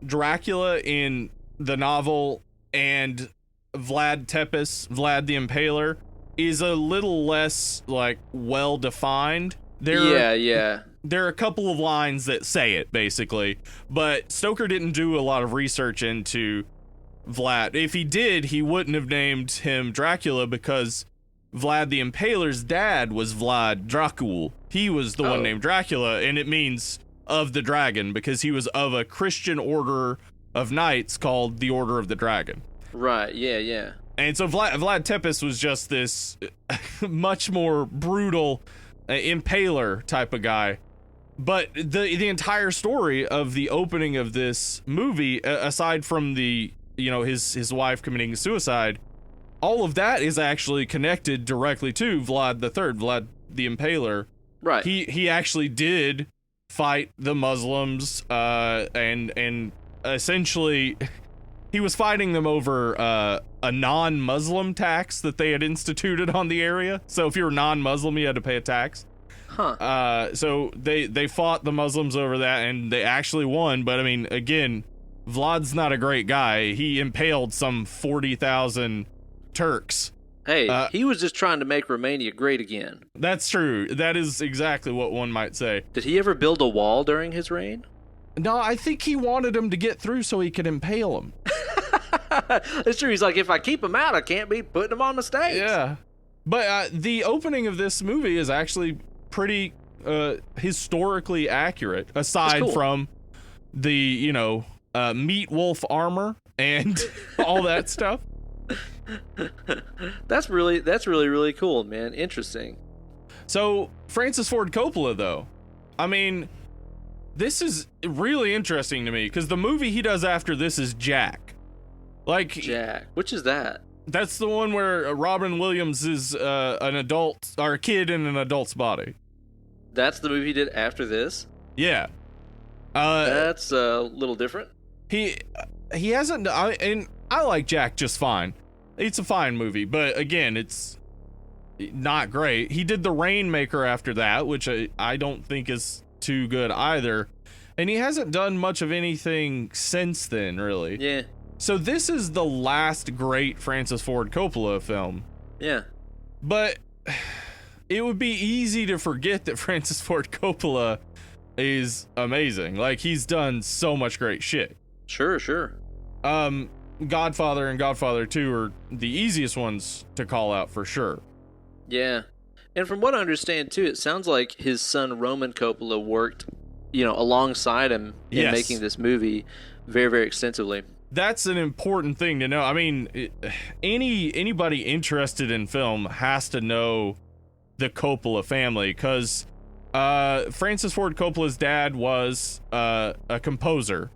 Dracula in the novel and Vlad Tepes, Vlad the Impaler, is a little less like well defined. Yeah. There are a couple of lines that say it basically, but Stoker didn't do a lot of research into Vlad. If he did, he wouldn't have named him Dracula because Vlad the Impaler's dad was Vlad Dracul. He was the one named Dracula, and it means of the dragon because he was of a Christian order of knights called the Order of the Dragon. Right, yeah. And so Vlad Tepes was just this much more brutal impaler type of guy. But the entire story of the opening of this movie, aside from the, you know, his wife committing suicide, all of that is actually connected directly to Vlad III, Vlad the Impaler. Right. He actually did fight the Muslims, and essentially he was fighting them over a non-Muslim tax that they had instituted on the area. So if you were non-Muslim, you had to pay a tax. Huh. So they fought the Muslims over that, and they actually won. But I mean, again, Vlad's not a great guy. He impaled some 40,000 Turks. Hey, he was just trying to make Romania great again. That's true. That is exactly what one might say. Did he ever build a wall during his reign? No, I think he wanted him to get through so he could impale him. It's true. He's like, if I keep him out, I can't be putting him on the stakes. Yeah. But the opening of this movie is actually pretty historically accurate, aside from the, you know, meat wolf armor and all that stuff. That's really cool, man. Interesting. So Francis Ford Coppola, though, I mean, this is really interesting to me because the movie he does after this is Jack. Like, Jack, which is that? That's the one where Robin Williams is an adult or a kid in an adult's body. That's the movie he did after this? Yeah. That's a little different. He hasn't, and I like Jack just fine. It's a fine movie, but again, it's not great. He did The Rainmaker after that, which I don't think is too good either. And he hasn't done much of anything since then, really. Yeah. So this is the last great Francis Ford Coppola film. Yeah. But it would be easy to forget that Francis Ford Coppola is amazing. Like, he's done so much great shit. Sure. Godfather and Godfather 2 are the easiest ones to call out for sure. Yeah. And from what I understand, too, it sounds like his son Roman Coppola worked, you know, alongside him in making this movie very, very extensively. That's an important thing to know. I mean, anybody interested in film has to know the Coppola family, because Francis Ford Coppola's dad was a composer.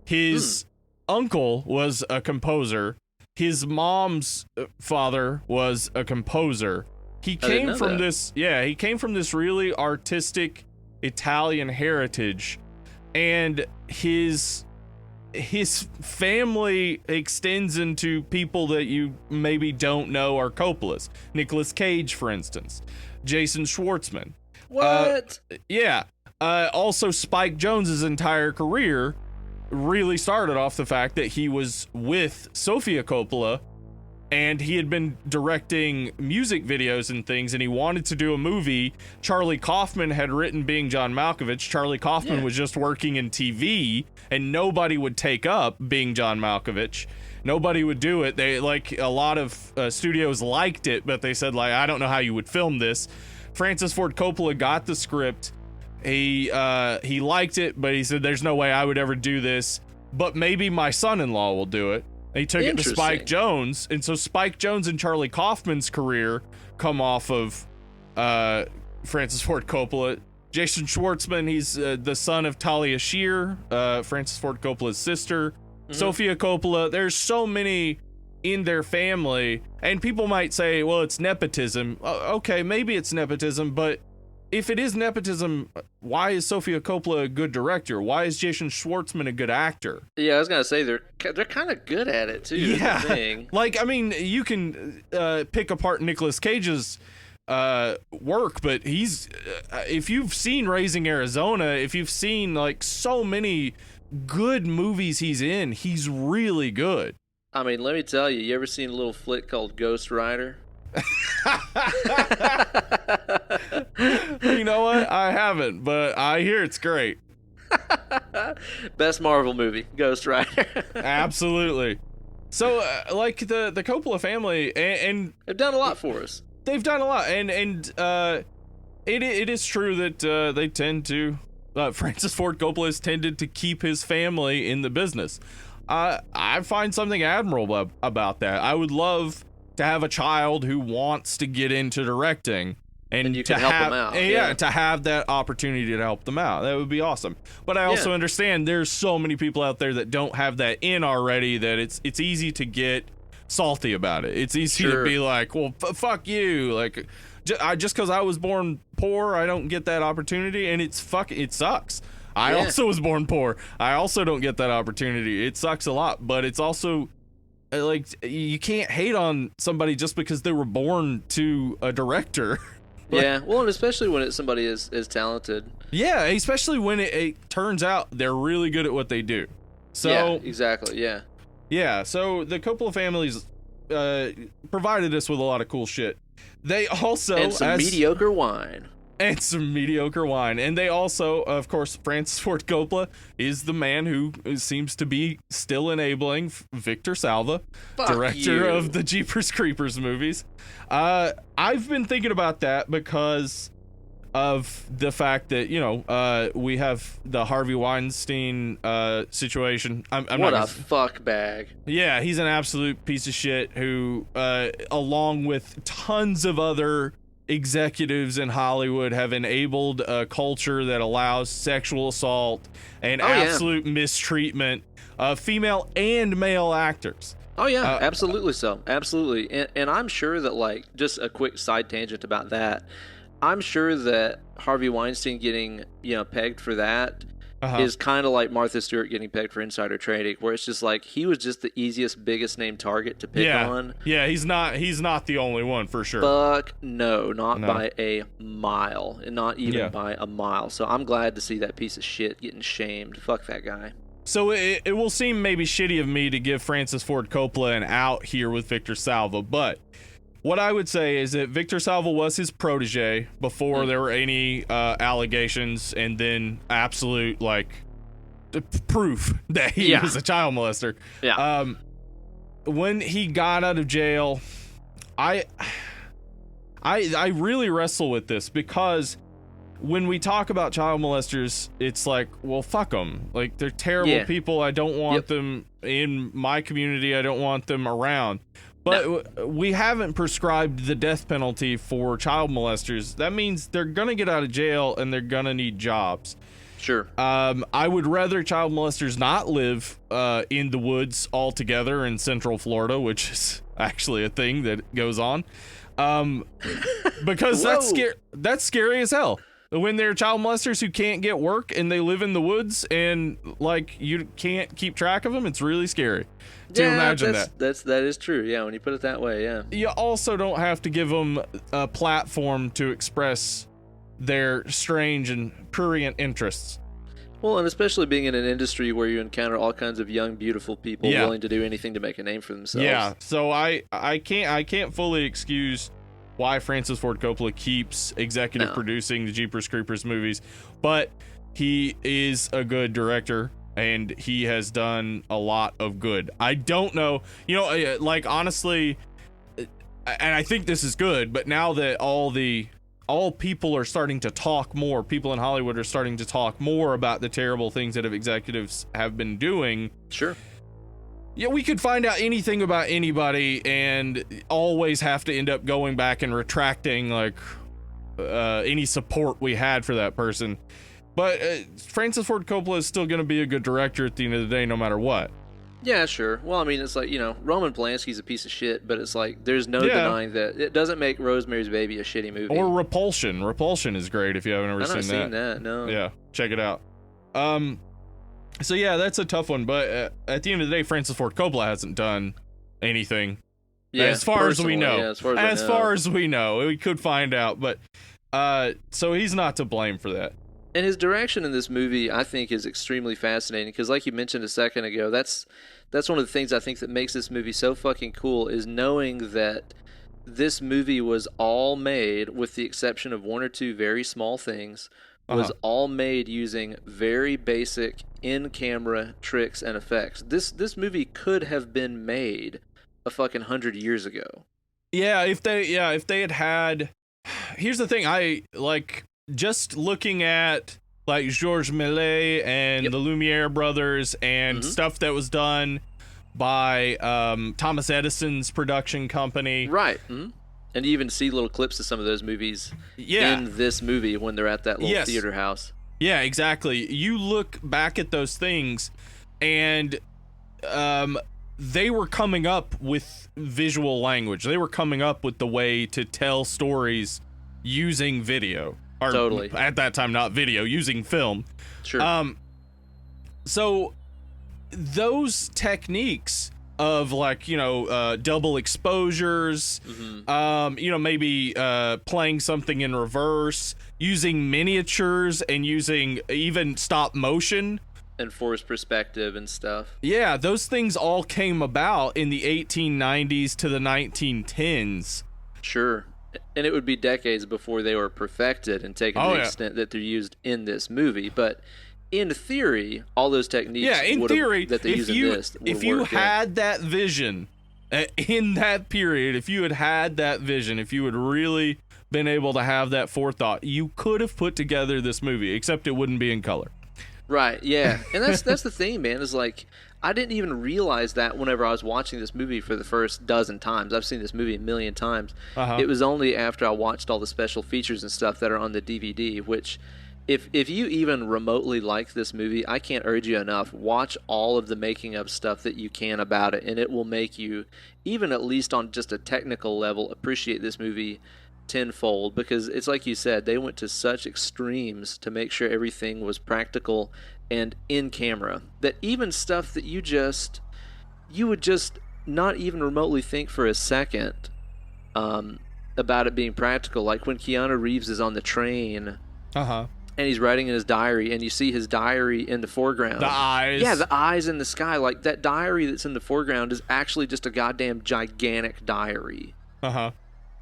His uncle was a composer. His mom's father was a composer. He came from this, he came from this really artistic Italian heritage, and his family extends into people that you maybe don't know are Coppola's. Nicolas Cage, for instance. Jason Schwartzman. What? Also, Spike Jonze's entire career really started off the fact that he was with Sofia Coppola, and he had been directing music videos and things, and he wanted to do a movie. Charlie Kaufman had written Being John Malkovich. Charlie Kaufman was just working in TV, and nobody would take up Being John Malkovich. Nobody would do it. They, like, a lot of studios liked it, but they said, like, I don't know how you would film this. Francis Ford Coppola got the script. He liked it, but he said, there's no way I would ever do this, but maybe my son-in-law will do it. And he took it to Spike Jonze, and so Spike Jonze and Charlie Kaufman's career come off of Francis Ford Coppola. Jason Schwartzman, he's the son of Talia Shear, Francis Ford Coppola's sister. Sofia Coppola. There's so many in their family, and people might say, well, it's nepotism. Okay, maybe it's nepotism, but if it is nepotism, why is Sofia Coppola a good director? Why is Jason Schwartzman a good actor? Yeah, I was gonna say they're kind of good at it too. Yeah, thing. Like, I mean, you can pick apart Nicolas Cage's work, but he's if you've seen Raising Arizona, if you've seen like so many good movies he's in, he's really good. I mean, let me tell you, you ever seen a little flick called Ghost Rider? You know what? I haven't, but I hear it's great. Best Marvel movie, Ghost Rider. Absolutely. So, like the Coppola family, and they've done a lot for us. They've done a lot, and it is true that they tend to. Francis Ford Coppola has tended to keep his family in the business. I find something admirable about that. I would love to have a child who wants to get into directing, and you can help them out. Yeah, to have that opportunity to help them out. That would be awesome. But I also understand there's so many people out there that don't have that in already that it's easy to get salty about it. It's easy to be like, well, fuck you. Like, just because I was born poor, I don't get that opportunity, and it sucks. I also was born poor. I also don't get that opportunity. It sucks a lot, but it's also like you can't hate on somebody just because they were born to a director. Yeah, well, and especially when it's somebody as talented. Yeah, especially when it turns out they're really good at what they do. So yeah, exactly. Yeah. Yeah, so the Coppola families provided us with a lot of cool shit. They also... And some mediocre wine. And some mediocre wine. And they also, of course, Francis Ford Coppola is the man who seems to be still enabling Victor Salva, director of the Jeepers Creepers movies. I've been thinking about that because of the fact that, you know, we have the Harvey Weinstein situation. What a fuck bag. Yeah, he's an absolute piece of shit who, along with tons of other executives in Hollywood, have enabled a culture that allows sexual assault and absolute mistreatment of female and male actors. Oh, yeah, absolutely so. Absolutely. And I'm sure that, like, just a quick side tangent about that, I'm sure that Harvey Weinstein getting, you know, pegged for that is kind of like Martha Stewart getting pegged for insider trading, where it's just like he was just the easiest, biggest name target to pick on. Yeah, he's not the only one for sure. Fuck no, not by a mile, and not even by a mile. So I'm glad to see that piece of shit getting shamed. Fuck that guy. So it will seem maybe shitty of me to give Francis Ford Coppola an out here with Victor Salva, but what I would say is that Victor Salva was his protege before there were any allegations, and then absolute like proof that he was a child molester. Yeah. When he got out of jail, I really wrestle with this because when we talk about child molesters, it's like, well, fuck them. Like, they're terrible people. I don't want them in my community. I don't want them around. But we haven't prescribed the death penalty for child molesters. That means they're going to get out of jail and they're going to need jobs. Sure. I would rather child molesters not live in the woods altogether in Central Florida, which is actually a thing that goes on. Because that's scary as hell. When there are child molesters who can't get work and they live in the woods and like you can't keep track of them, it's really scary to imagine that. That is true. Yeah, when you put it that way, yeah. You also don't have to give them a platform to express their strange and prurient interests. Well, and especially being in an industry where you encounter all kinds of young, beautiful people willing to do anything to make a name for themselves. Yeah, so I can't fully excuse why Francis Ford Coppola keeps executive producing the Jeepers Creepers movies, but he is a good director and he has done a lot of good. I don't know, like, honestly, and I think this is good, but now that all people are starting to talk more, people in Hollywood are starting to talk more about the terrible things that executives have been doing. Sure. Yeah, we could find out anything about anybody and always have to end up going back and retracting, like, any support we had for that person. But Francis Ford Coppola is still going to be a good director at the end of the day, no matter what. Yeah, sure. Well, I mean, it's like, Roman Polanski's a piece of shit, but it's like, there's no denying that it doesn't make Rosemary's Baby a shitty movie. Or Repulsion. Repulsion is great if you haven't ever seen that. I've not seen that, no. Yeah, check it out. So yeah, that's a tough one, but at the end of the day, Francis Ford Coppola hasn't done anything. Yeah, as far as we know. Yeah, as far as we know. We could find out, but so he's not to blame for that. And his direction in this movie, I think, is extremely fascinating because, like you mentioned a second ago, that's one of the things I think that makes this movie so fucking cool is knowing that this movie was all made, with the exception of one or two very small things, was all made using very basic in-camera tricks and effects. This movie could have been made a fucking 100 years ago. Yeah, if they had. Here's the thing, I like. Just looking at like Georges Méliès and the Lumiere brothers and stuff that was done by Thomas Edison's production company. Right. Mm-hmm. And you even see little clips of some of those movies in this movie when they're at that little theater house. Yeah, exactly. You look back at those things and they were coming up with visual language. They were coming up with the way to tell stories using video. Or, totally. At that time, not video, using film. Sure. So those techniques of like, double exposures, maybe playing something in reverse, using miniatures and using even stop motion. And forced perspective and stuff. Yeah, those things all came about in the 1890s to the 1910s. Sure. And it would be decades before they were perfected and taken to the extent that they're used in this movie. But in theory, all those techniques that they use in this if you had that vision in that period, if you had that vision, if you had really been able to have that forethought, you could have put together this movie, except it wouldn't be in color. Right, yeah. And that's the thing, man, is like, I didn't even realize that whenever I was watching this movie for the first dozen times. I've seen this movie a million times. It was only after I watched all the special features and stuff that are on the DVD, which, if you even remotely like this movie, I can't urge you enough. Watch all of the making of stuff that you can about it, and it will make you, even at least on just a technical level, appreciate this movie tenfold, because it's like you said, they went to such extremes to make sure everything was practical and in camera, that even stuff that you would just not even remotely think for a second about it being practical, like when Keanu Reeves is on the train and he's writing in his diary and you see his diary in the foreground, the eyes the eyes in the sky, like that diary that's in the foreground is actually just a goddamn gigantic diary.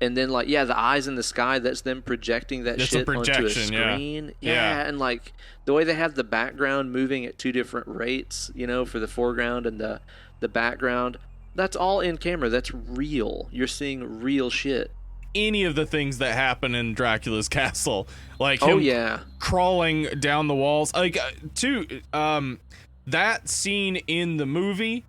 And then, like, the eyes in the sky, that's them projecting that shit onto a screen. Yeah, and, like, the way they have the background moving at two different rates, for the foreground and the background, that's all in camera. That's real. You're seeing real shit. Any of the things that happen in Dracula's castle, like him crawling down the walls. Like, that scene in the movie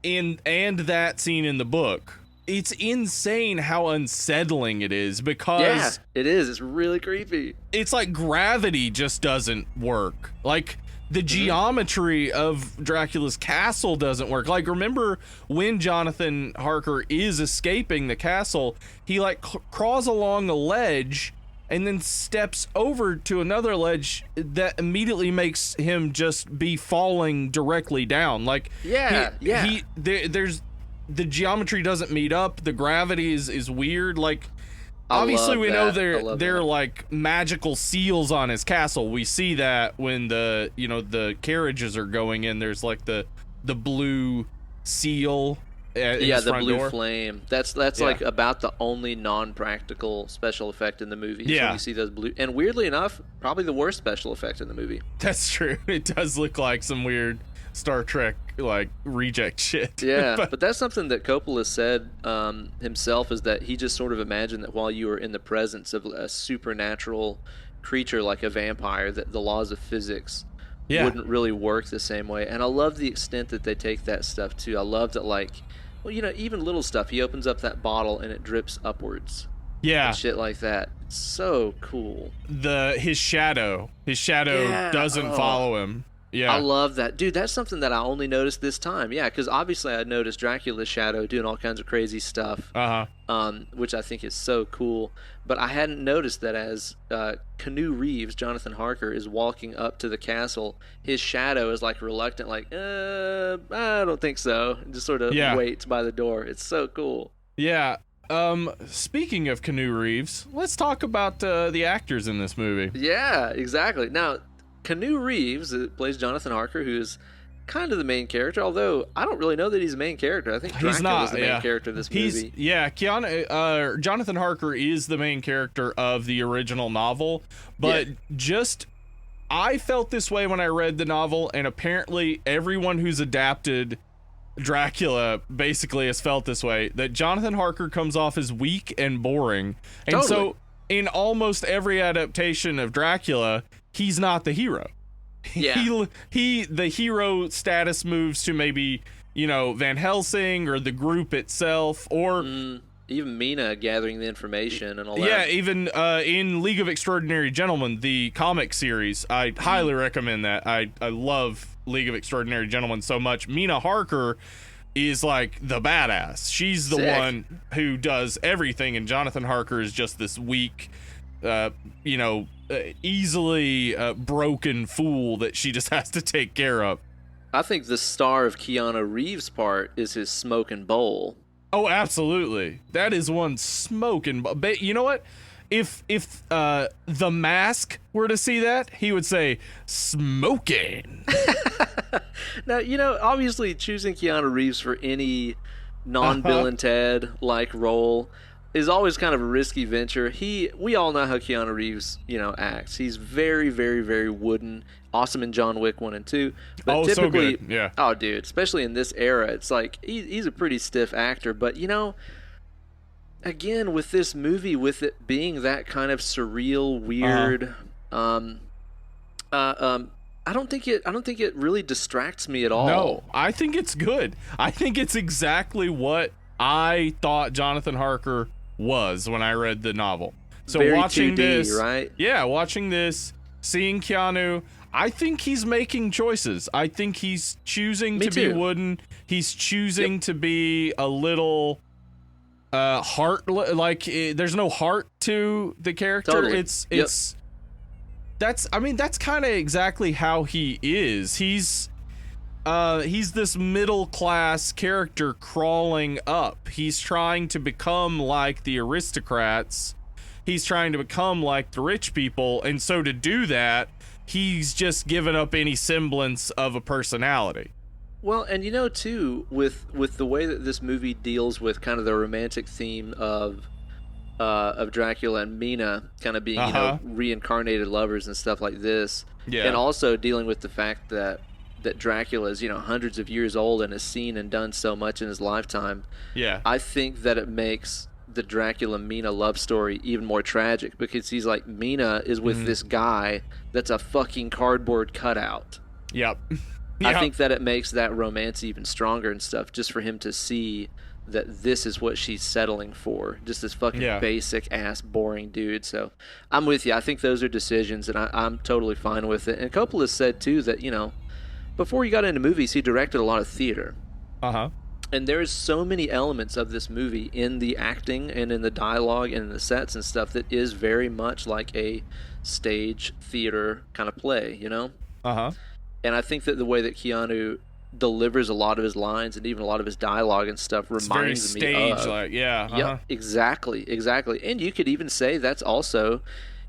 and that scene in the book. It's insane how unsettling it is, because it is. It's really creepy. It's like gravity just doesn't work. Like the geometry of Dracula's castle doesn't work. Like, remember when Jonathan Harker is escaping the castle, he like crawls along a ledge and then steps over to another ledge that immediately makes him just be falling directly down. Like there's the geometry doesn't meet up. The gravity is weird. Like, obviously we know they're like magical seals on his castle. We see that when the carriages are going in. There's like the blue seal. The blue flame. That's like about the only non-practical special effect in the movie. Yeah, when you see those blue, and weirdly enough, probably the worst special effect in the movie. That's true. It does look like some weird Star Trek like reject shit. Yeah, but that's something that Coppola said himself, is that he just sort of imagined that while you were in the presence of a supernatural creature like a vampire, that the laws of physics wouldn't really work the same way. And I love the extent that they take that stuff too. I love that, like, well, even little stuff. He opens up that bottle and it drips upwards. Yeah. and shit like that. It's so cool. His shadow doesn't follow him. Yeah. I love that. Dude, that's something that I only noticed this time. Yeah, because obviously I noticed Dracula's shadow doing all kinds of crazy stuff, which I think is so cool. But I hadn't noticed that as Keanu Reeves, Jonathan Harker, is walking up to the castle, his shadow is like reluctant, like, I don't think so. And just sort of waits by the door. It's so cool. Yeah. Speaking of Keanu Reeves, let's talk about the actors in this movie. Yeah, exactly. Now, Keanu Reeves plays Jonathan Harker, who's kind of the main character, although I don't really know that he's the main character. I think Dracula is the main character of this movie. Jonathan Harker is the main character of the original novel, but I felt this way when I read the novel, and apparently everyone who's adapted Dracula basically has felt this way, that Jonathan Harker comes off as weak and boring. And so in almost every adaptation of Dracula, he's not the hero. Yeah. The hero status moves to maybe, Van Helsing or the group itself, or even Mina gathering the information and all that. Yeah, even in League of Extraordinary Gentlemen, the comic series, I highly recommend that. I love League of Extraordinary Gentlemen so much. Mina Harker is like the badass. She's the one who does everything, and Jonathan Harker is just this weak, easily broken fool that she just has to take care of. I think the star of Keanu Reeves' part is his smoking bowl. Oh, absolutely. That is one smoking. But you know what? If the Mask were to see that, he would say smoking. Now, obviously choosing Keanu Reeves for any non-Bill and Ted like role is always kind of a risky venture. We all know how Keanu Reeves, acts. He's very, very, very wooden. Awesome in John Wick 1 and 2. But typically, so good. Yeah. Oh, dude, especially in this era, it's like he's a pretty stiff actor. But again, with this movie, with it being that kind of surreal, weird, I don't think it really distracts me at all. No, I think it's good. I think it's exactly what I thought Jonathan Harker was when I read the novel. So Very watching 2D, this, right? Yeah, watching this, seeing Keanu, I think he's making choices. I think he's choosing to be wooden. He's choosing to be a little heart, there's no heart to the character. Totally. That's kind of exactly how he is. He's this middle class character crawling up. He's trying to become like the aristocrats. He's trying to become like the rich people, and so to do that, he's just given up any semblance of a personality. Well, and too, with the way that this movie deals with kind of the romantic theme of Dracula and Mina kind of being reincarnated lovers and stuff like this, and also dealing with the fact that Dracula is hundreds of years old and has seen and done so much in his lifetime. Yeah, I think that it makes the Dracula Mina love story even more tragic, because he's like, Mina is with this guy that's a fucking cardboard cutout. Yep. I think that it makes that romance even stronger and stuff, just for him to see that this is what she's settling for, just this fucking basic ass boring dude. So I'm with you. I think those are decisions, and I'm totally fine with it. And Coppola said too that before he got into movies, he directed a lot of theater. And there's so many elements of this movie in the acting and in the dialogue and in the sets and stuff that is very much like a stage theater kind of play, And I think that the way that Keanu delivers a lot of his lines and even a lot of his dialogue and stuff reminds me of. Yep, exactly. And you could even say that's also,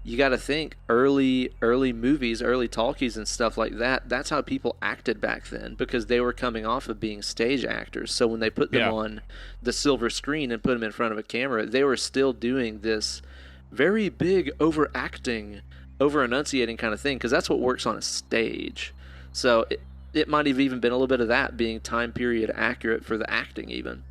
you got to think early movies, early talkies and stuff like that. That's how people acted back then, because they were coming off of being stage actors. So when they put them on the silver screen and put them in front of a camera, they were still doing this very big overacting, over-enunciating kind of thing, because that's what works on a stage. So it might have even been a little bit of that, being time period accurate for the acting even.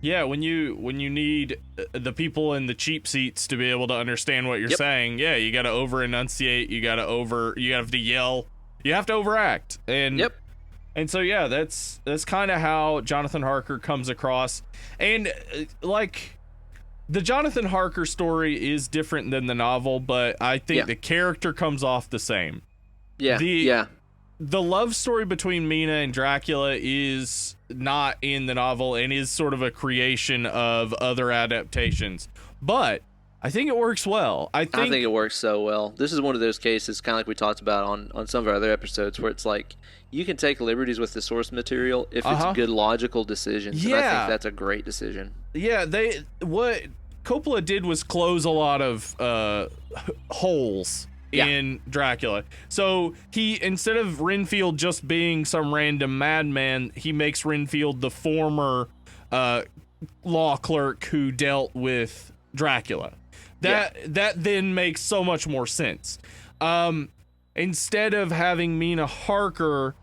Yeah, when you need the people in the cheap seats to be able to understand what you're saying, you got to over enunciate, you got to yell, you have to overact. And and so that's kind of how Jonathan Harker comes across. And the Jonathan Harker story is different than the novel, but I think the character comes off the same. Yeah. The love story between Mina and Dracula is not in the novel and is sort of a creation of other adaptations. But I think it works well. I think it works so well. This is one of those cases, kind of like we talked about on some of our other episodes, where it's like you can take liberties with the source material if it's good logical decisions. Yeah. And I think that's a great decision. Yeah, what Coppola did was close a lot of holes in Dracula. So he, instead of Renfield just being some random madman, he makes Renfield the former law clerk who dealt with Dracula. That then makes so much more sense. Instead of having Mina Harker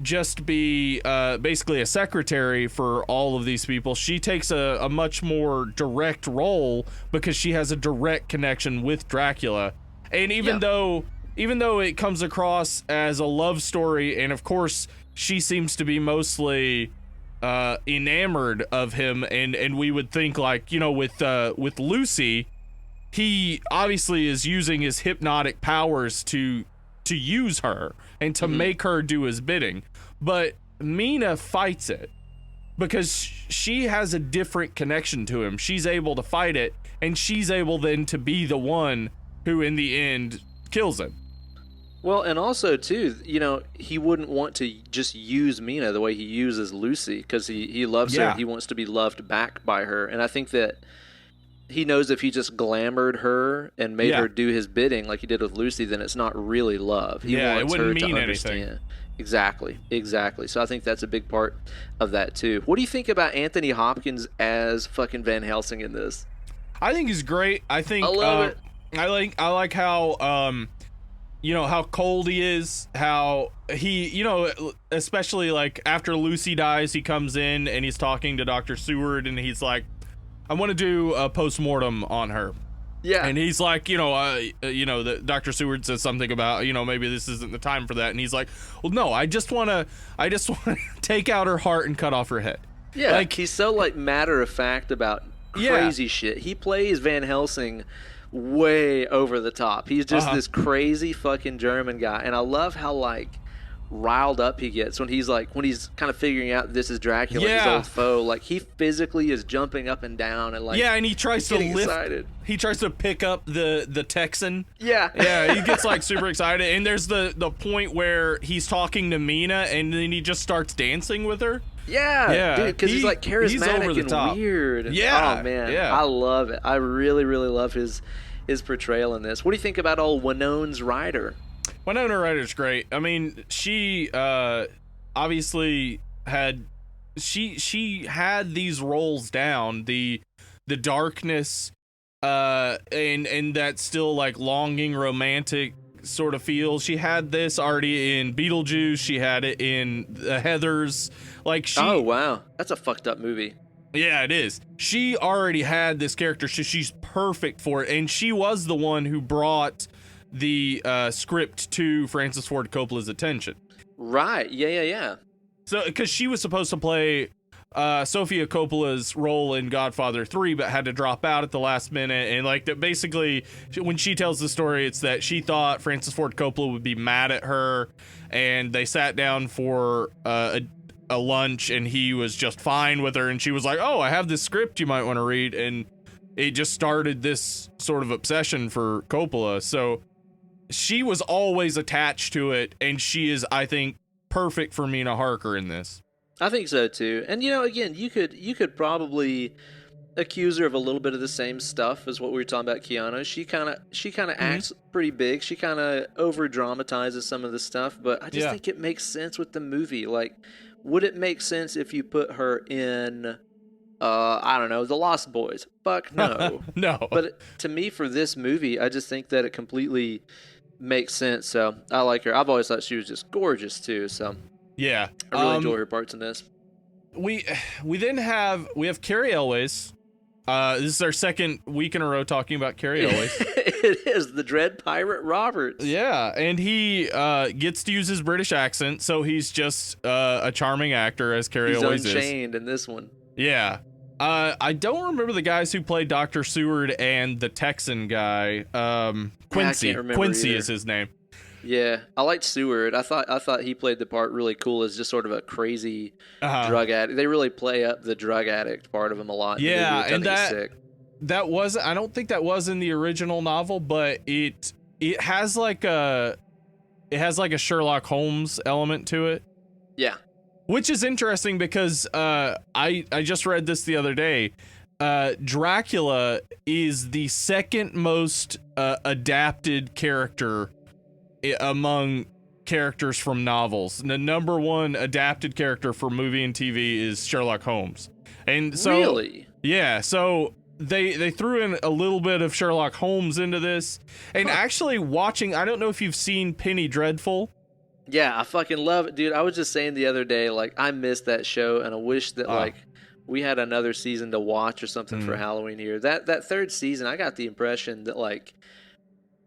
just be basically a secretary for all of these people, she takes a much more direct role because she has a direct connection with Dracula. And even though it comes across as a love story, and of course she seems to be mostly enamored of him, and we would think, like, you know, with Lucy, he obviously is using his hypnotic powers to use her and to make her do his bidding. But Mina fights it because she has a different connection to him. She's able to fight it, and she's able then to be the one who in the end kills him. Well, and also too, you know, he wouldn't want to just use Mina the way he uses Lucy, because he loves her and he wants to be loved back by her. And I think that he knows if he just glamoured her and made her do his bidding like he did with Lucy, then it's not really love. He wants it wouldn't her mean to understand. anything. Exactly. So I think that's a big part of that too. What do you think about Anthony Hopkins as fucking Van Helsing in this? I think he's great. I love it. I like how you know, how cold he is, how he, you know, especially like after Lucy dies, he comes in and he's talking to Dr. Seward and he's like, I want to do a post-mortem on her. Yeah. And he's like, the Dr. Seward says something about, you know, maybe this isn't the time for that. And he's like, well, no, I just want to take out her heart and cut off her head. Yeah. Like, he's so like matter of fact about crazy shit. He plays Van Helsing way over the top. He's just this crazy fucking German guy. And I love how like riled up he gets when he's kind of figuring out this is Dracula, his old foe. Like, he physically is jumping up and down and like, and he tries to lift. Excited. He tries to pick up the Texan. Yeah, he gets like super excited. And there's the point where he's talking to Mina and then he just starts dancing with her. Yeah, dude, because he's like charismatic and top. Weird. Yeah, oh man, I love it. I really, really love his portrayal in this. What do you think about old Winona's Ryder? Winona Ryder's great. I mean, she obviously had she had these roles down, the darkness, and that still like longing romantic sort of feel. She had this already in Beetlejuice. She had it in The Heathers. Like, oh wow, that's a fucked up movie. Yeah, it is. She already had this character, so she's perfect for it. And she was the one who brought the script to Francis Ford Coppola's attention. Right. Yeah. So, because she was supposed to play Sofia Coppola's role in Godfather 3, but had to drop out at the last minute. And like that, basically, when she tells the story, it's that she thought Francis Ford Coppola would be mad at her, and they sat down for a lunch, and he was just fine with her, and she was like, "Oh, I have this script you might want to read," and it just started this sort of obsession for Coppola. So she was always attached to it, and she is, I think, perfect for Mina Harker in this. I think so too. And again, you could probably accuse her of a little bit of the same stuff as what we were talking about Keanu. She kind of acts pretty big. She kind of over dramatizes some of the stuff, but I just think it makes sense with the movie. Like, would it make sense if you put her in I don't know, The Lost Boys? Fuck no. No. But to me, for this movie, I just think that it completely makes sense. So I like her. I've always thought she was just gorgeous too. So yeah, I really enjoy her parts in this. We then have Cary Elwes. This is our second week in a row talking about Cary Elwes. It is the Dread Pirate Roberts. Yeah, and he gets to use his British accent, so he's just a charming actor, as Cary Elwes is. He's unchained in this one. Yeah. I don't remember the guys who played Dr. Seward and the Texan guy. Quincy. I can't remember Quincy either. is his name. Yeah, I liked Seward. I thought he played the part really cool as just sort of a crazy drug addict. They really play up the drug addict part of him a lot. Yeah, and sick. that was, I don't think that was in the original novel, but it has like a Sherlock Holmes element to it. Yeah. Which is interesting because I just read this the other day. Dracula is the second most adapted character among characters from novels. The number one adapted character for movie and TV is Sherlock Holmes. And so Really? Yeah, so they threw in a little bit of Sherlock Holmes into this. And actually watching, I don't know if you've seen Penny Dreadful. Yeah, I fucking love it, dude. I was just saying the other day, like, I missed that show, and I wish that, like, we had another season to watch or something for Halloween here. That third season, I got the impression that, like,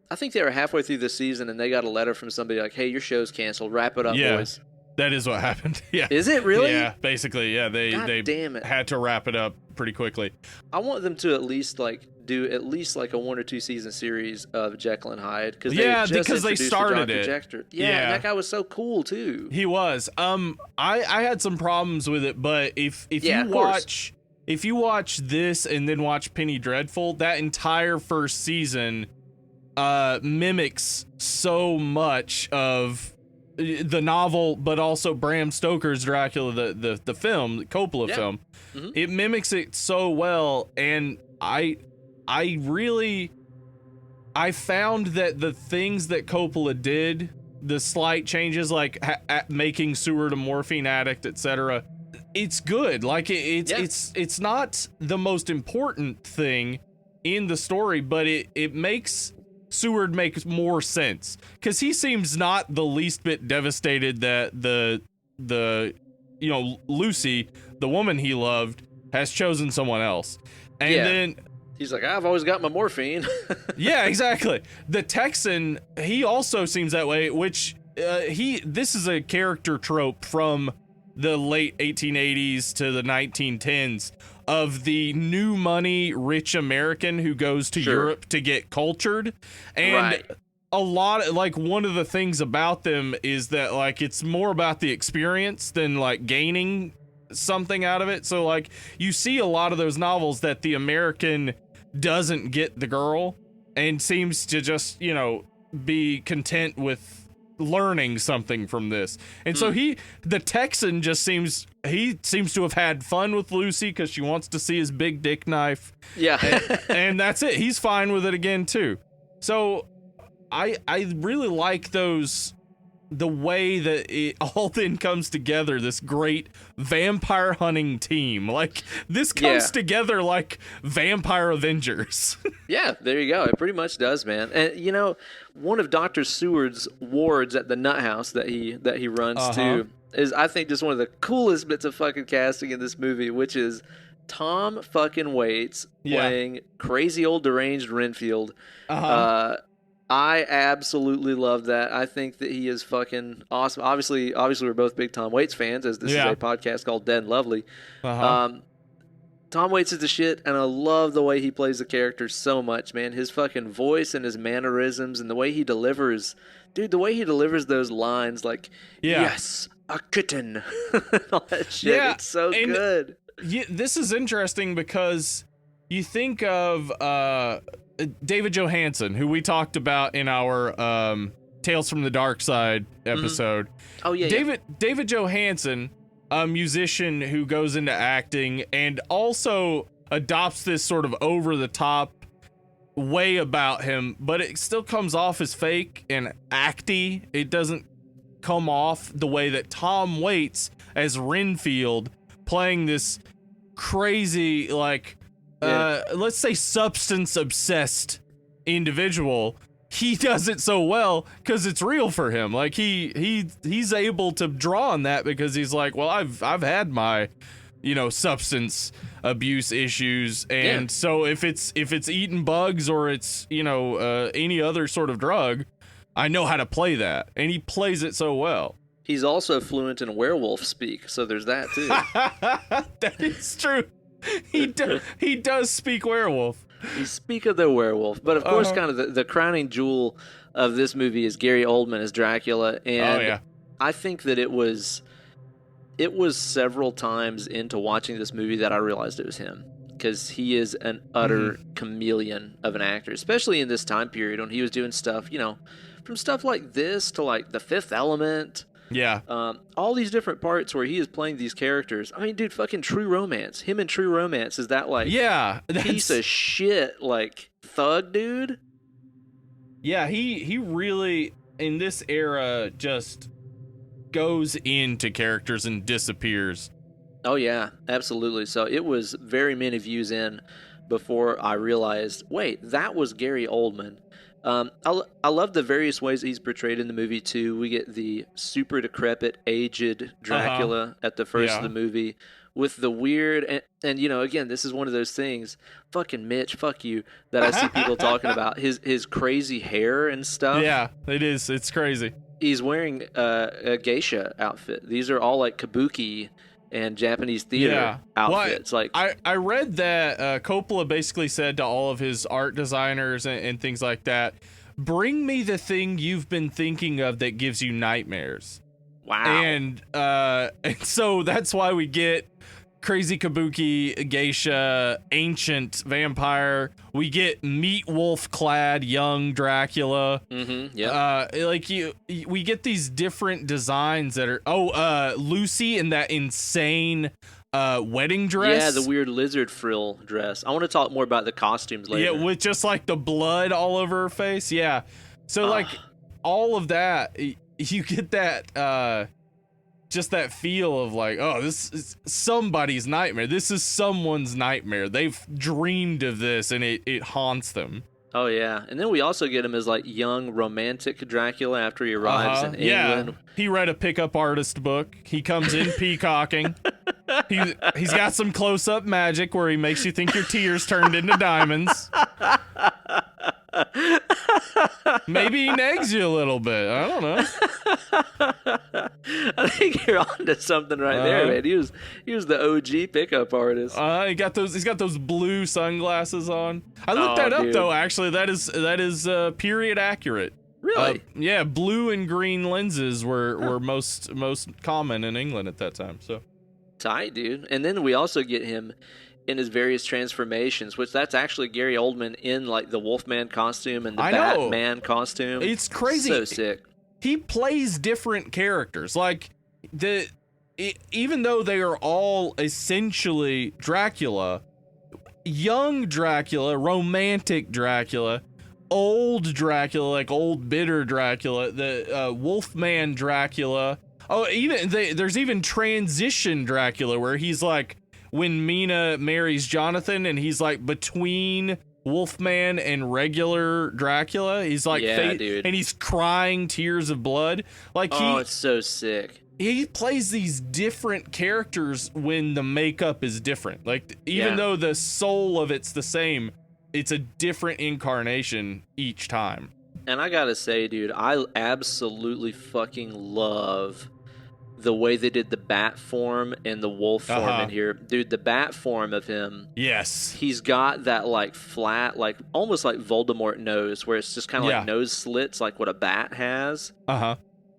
I think they were halfway through the season, and they got a letter from somebody like, hey, your show's canceled. Wrap it up, boys. That is what happened. Yeah. Is it really? Yeah, basically, yeah. They damn it. had to wrap it up pretty quickly. I want them to at least do a 1 or 2 season series of Jekyll and Hyde because they started it. Yeah, and that guy was so cool too. He was. I had some problems with it, but if you watch this and then watch Penny Dreadful, that entire first season mimics so much of the novel, but also Bram Stoker's Dracula, the film, the Coppola film. Mm-hmm. It mimics it so well, and I found that the things that Coppola did, the slight changes like making Seward a morphine addict, etc., it's good. Like it's not the most important thing in the story, but it makes Seward make more sense because he seems not the least bit devastated that the Lucy, the woman he loved, has chosen someone else, and then he's like, I've always got my morphine. Yeah, exactly. The Texan, he also seems that way, which this is a character trope from the late 1880s to the 1910s of the new money rich American who goes to Europe to get cultured. And a lot, like, one of the things about them is that, like, it's more about the experience than, like, gaining something out of it. So, like, you see a lot of those novels that the American doesn't get the girl and seems to just, be content with learning something from this. And so the Texan just seems to have had fun with Lucy because she wants to see his big dick knife. Yeah. and that's it. He's fine with it again too. So I really like the way that it all then comes together, this great vampire hunting team. Like, this comes together like Vampire Avengers. Yeah, there you go. It pretty much does, man. And, one of Dr. Seward's wards at the Nut House that he runs to is, I think, just one of the coolest bits of fucking casting in this movie, which is Tom fucking Waits playing crazy old deranged Renfield. I absolutely love that. I think that he is fucking awesome. Obviously, we're both big Tom Waits fans, as this is a podcast called Dead and Lovely. Tom Waits is the shit, and I love the way he plays the character so much, man. His fucking voice and his mannerisms and the way he delivers... Dude, the way he delivers those lines, like, yes, a kitten. All that shit. Yeah, it's so good. This is interesting because you think of... David Johansen, who we talked about in our Tales from the Dark Side episode. Oh, yeah. David Johansen, a musician who goes into acting and also adopts this sort of over-the-top way about him, but it still comes off as fake and acty. It doesn't come off the way that Tom Waits as Renfield playing this crazy, like... let's say substance obsessed individual. He does it so well because it's real for him. Like he's able to draw on that because he's like, well, I've had my, substance abuse issues, and so if it's eating bugs or it's any other sort of drug, I know how to play that, and he plays it so well. He's also fluent in werewolf speak, so there's that too. That is true. He does speak werewolf. You speak of the werewolf, but of course, kind of the crowning jewel of this movie is Gary Oldman as Dracula, and I think that it was several times into watching this movie that I realized it was him, because he is an utter chameleon of an actor, especially in this time period when he was doing stuff, from stuff like this to like The Fifth Element. Yeah. All these different parts where he is playing these characters. I mean, dude, fucking True Romance. Him in True Romance is that like piece of shit like thug dude. Yeah, he really in this era just goes into characters and disappears. Oh yeah, absolutely. So it was very many views in before I realized, wait, that was Gary Oldman. I love the various ways he's portrayed in the movie too. We get the super decrepit, aged Dracula at the first of the movie with the weird and again, this is one of those things, fucking Mitch, fuck you, that I see people talking about his crazy hair and stuff. Yeah, it is. It's crazy. He's wearing a geisha outfit. These are all like kabuki and Japanese theater outfits. Well, I read that Coppola basically said to all of his art designers and things like that, bring me the thing you've been thinking of that gives you nightmares. Wow. And so that's why we get crazy kabuki, geisha, ancient vampire. We get meat wolf clad young Dracula. We get these different designs that are Lucy in that insane wedding dress. Yeah, the weird lizard frill dress. I want to talk more about the costumes later. Yeah, with just like the blood all over her face. Yeah. So like all of that, you get that just that feel of like, oh, this is somebody's nightmare. This is someone's nightmare. They've dreamed of this and it haunts them. Oh yeah. And then we also get him as like young romantic Dracula after he arrives in England. Yeah. He read a pickup artist book. He comes in peacocking. He's got some close-up magic where he makes you think your tears turned into diamonds. Maybe he nags you a little bit. I don't know. I think you're onto something right there, man. He was the OG pickup artist. He's got those blue sunglasses on. I looked that up though. Actually, that is period accurate. Really? Yeah, blue and green lenses were most common in England at that time. So tight, dude. And then we also get him in his various transformations, which that's actually Gary Oldman in like the Wolfman costume and the Batman costume. It's crazy. So sick. He plays different characters. Like even though they are all essentially Dracula, young Dracula, romantic Dracula, old Dracula, like old bitter Dracula, the Wolfman Dracula. Oh, there's even transition Dracula where he's like when Mina marries Jonathan and he's like between Wolfman and regular Dracula. He's like, dude. And he's crying tears of blood. Like it's so sick. He plays these different characters when the makeup is different. Like even though the soul of it's the same, it's a different incarnation each time. And I gotta say, dude, I absolutely fucking love the way they did the bat form and the wolf form in here. Dude, the bat form of him. Yes. He's got that like flat, like almost like Voldemort nose, where it's just kind of like nose slits, like what a bat has.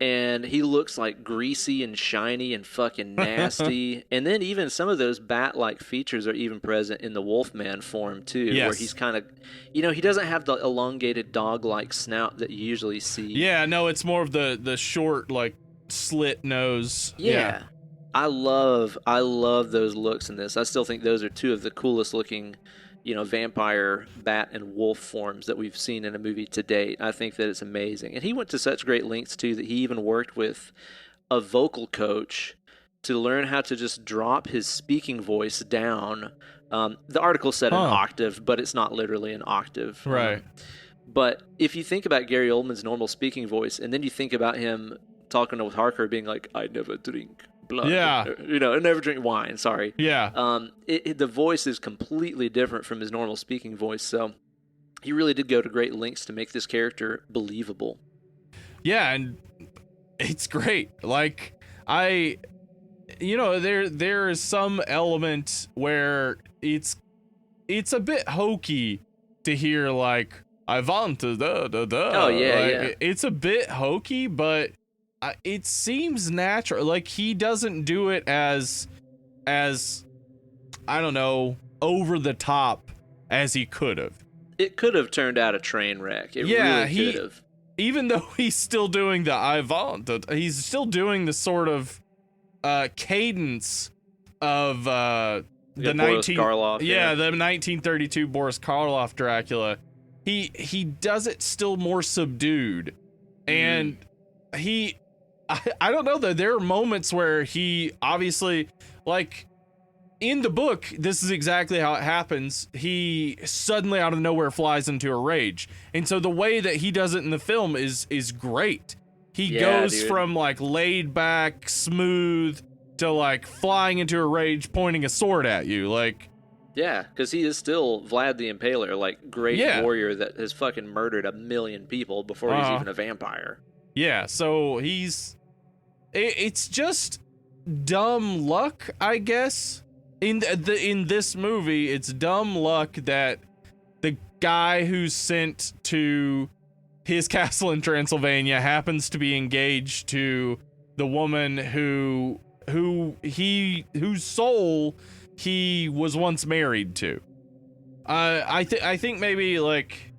And he looks like greasy and shiny and fucking nasty. And then even some of those bat-like features are even present in the Wolfman form too, where he's kind of, he doesn't have the elongated dog-like snout that you usually see. Yeah, no, it's more of the short, like, slit nose. Yeah. I love those looks in this. I still think those are two of the coolest looking, vampire, bat, and wolf forms that we've seen in a movie to date. I think that it's amazing. And he went to such great lengths, too, that he even worked with a vocal coach to learn how to just drop his speaking voice down. The article said an octave, but it's not literally an octave. Right. But if you think about Gary Oldman's normal speaking voice, and then you think about him talking with Harker being like, I never drink blood. Yeah. I never drink wine, sorry. Yeah. The voice is completely different from his normal speaking voice, so he really did go to great lengths to make this character believable. Yeah, and it's great. Like, I there is some element where it's a bit hokey to hear like I want to da da da. Oh yeah, like, yeah. It's a bit hokey, but it seems natural. Like he doesn't do it as I don't know, over the top as he could have. It could have turned out a train wreck. It really could have. Even though he's still doing the I want, he's still doing the sort of cadence of the the 1932 Boris Karloff Dracula. He does it still more subdued, and I don't know though. There are moments where he obviously, like in the book, this is exactly how it happens. He suddenly out of nowhere flies into a rage, and so the way that he does it in the film is great. He goes from like laid back, smooth to like flying into a rage, pointing a sword at you, like. Yeah, because he is still Vlad the Impaler, like great warrior that has fucking murdered 1 million people before he's even a vampire. Yeah, so it's just dumb luck, I guess. In this movie, it's dumb luck that the guy who's sent to his castle in Transylvania happens to be engaged to the woman whose soul he was once married to. I think maybe like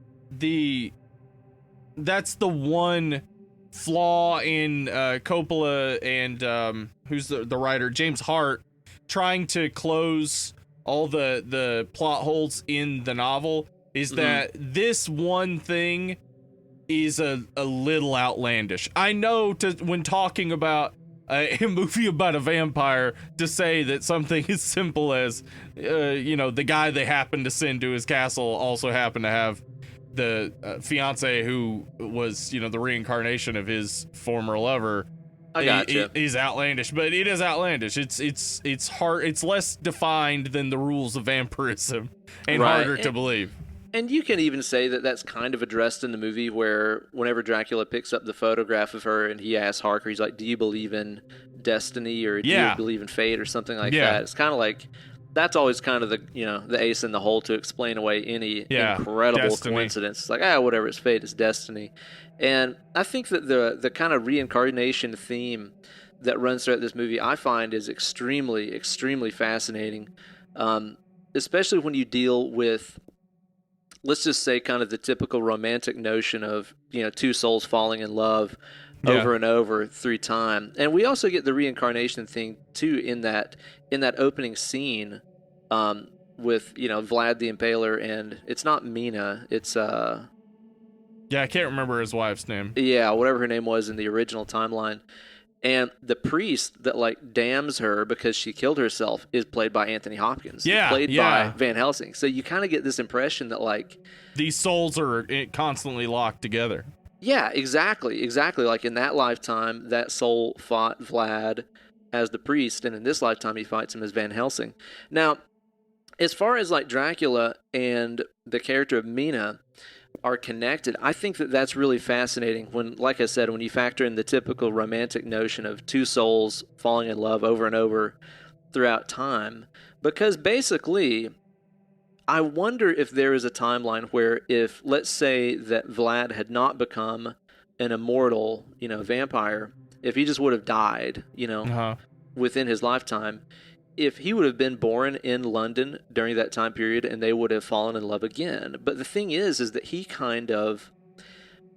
that's the one flaw in Coppola and who's the writer, James Hart, trying to close all the plot holes in the novel is that this one thing is a little outlandish. I know when talking about a movie about a vampire, to say that something as simple as the guy they happen to send to his castle also happened to have the fiance who was the reincarnation of his former lover. I gotcha. Is outlandish, but it is outlandish. It's hard. It's less defined than the rules of vampirism, and harder to believe. And you can even say that that's kind of addressed in the movie, where whenever Dracula picks up the photograph of her and he asks Harker, he's like, "Do you believe in destiny, or do you believe in fate, or something like that?" It's kind of like that's always kind of the ace in the hole to explain away any incredible coincidence. It's like, whatever, it's fate, it's destiny. And I think that the kind of reincarnation theme that runs throughout this movie, I find is extremely, extremely fascinating, especially when you deal with, let's just say, kind of the typical romantic notion of two souls falling in love over and over through time. And we also get the reincarnation thing too in that opening scene with Vlad the Impaler, and it's not Mina, it's I can't remember his wife's name. Yeah, whatever her name was in the original timeline. And the priest that like damns her because she killed herself is played by Anthony Hopkins. Played by Van Helsing. So you kind of get this impression that like these souls are constantly locked together. Yeah, exactly. Like in that lifetime, that soul fought Vlad as the priest, and in this lifetime he fights him as Van Helsing. Now, as far as like Dracula and the character of Mina are connected, I think that that's really fascinating when, like I said, when you factor in the typical romantic notion of two souls falling in love over and over throughout time, because basically I wonder if there is a timeline where, if let's say that Vlad had not become an immortal vampire, if he just would have died within his lifetime, if he would have been born in London during that time period and they would have fallen in love again. But the thing is that he kind of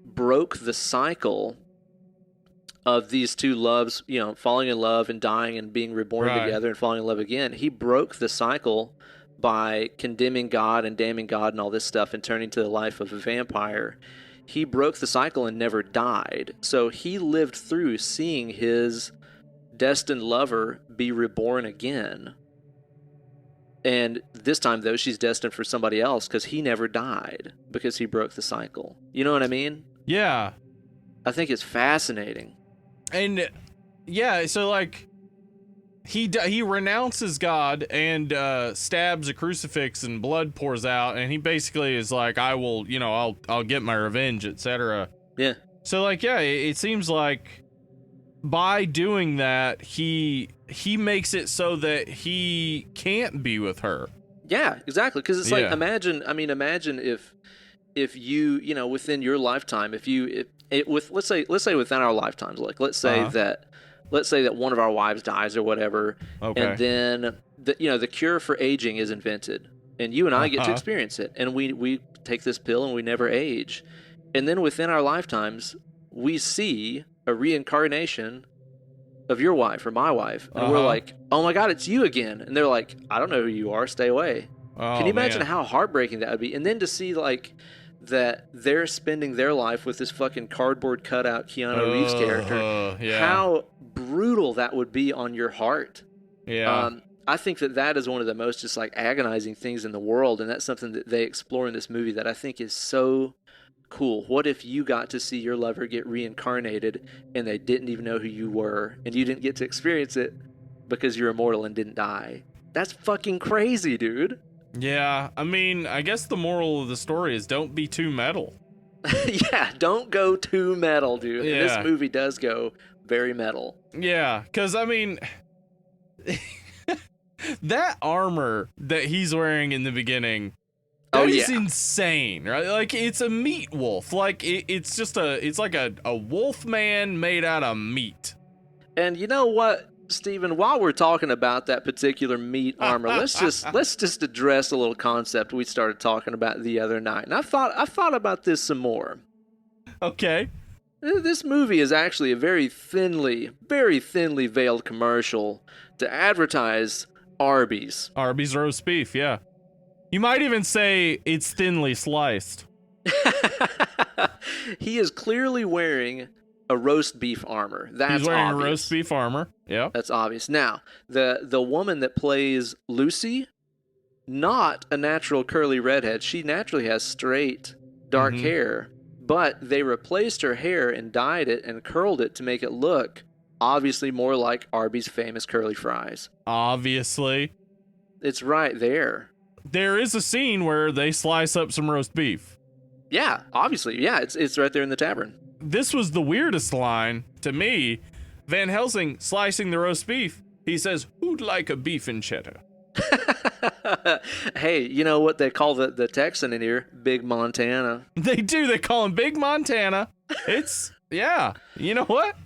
broke the cycle of these two loves, falling in love and dying and being reborn together and falling in love again. He broke the cycle by condemning God and damning God and all this stuff and turning to the life of a vampire. He broke the cycle and never died. So he lived through seeing his destined lover be reborn again, and this time though she's destined for somebody else because he never died because he broke the cycle. You know what I mean? Yeah, I think it's fascinating. And so like he renounces God and stabs a crucifix and blood pours out, and he basically is like, I will, I'll get my revenge, etc. Yeah. So like it seems like by doing that, he makes it so that he can't be with her. Yeah, exactly. Because it's like, imagine if you within your lifetime, let's say within our lifetimes, like let's say that one of our wives dies or whatever, and then the cure for aging is invented, and you and I get to experience it, and we take this pill and we never age, and then within our lifetimes we see a reincarnation of your wife or my wife, and we're like, oh my God, it's you again, and they're like, I don't know who you are, stay away. Can you imagine how heartbreaking that would be? And then to see like that they're spending their life with this fucking cardboard cutout Keanu Reeves character. How brutal that would be on your heart. Yeah. I think that is one of the most just like agonizing things in the world, and that's something that they explore in this movie that I think is so cool. What if you got to see your lover get reincarnated and they didn't even know who you were, and you didn't get to experience it because you're immortal and didn't die? That's fucking crazy, dude. Yeah, I mean, I guess the moral of the story is don't be too metal. Yeah, don't go too metal, dude. Yeah. And this movie does go very metal. Yeah, because, I mean, that armor that he's wearing in the beginning, that is insane, right? Like, it's a meat wolf. Like, it's like a wolf man made out of meat. And you know what? Steven, while we're talking about that particular meat armor, let's just address a little concept we started talking about the other night. And I thought about this some more. Okay. This movie is actually a very thinly veiled commercial to advertise Arby's. Arby's roast beef, yeah. You might even say it's thinly sliced. He is clearly wearing a roast beef armor. That's He's wearing obvious. A roast beef armor. Yeah. That's obvious. Now, the woman that plays Lucy, not a natural curly redhead. She naturally has straight, dark hair, but they replaced her hair and dyed it and curled it to make it look obviously more like Arby's famous curly fries. Obviously. It's right there. There is a scene where they slice up some roast beef. Yeah, obviously. Yeah, it's right there in the tavern. This was the weirdest line to me. Van Helsing slicing the roast beef. He says, "Who'd like a beef and cheddar?" Hey, you know what they call the Texan in here? Big Montana. They do. They call him Big Montana. It's, yeah. You know what?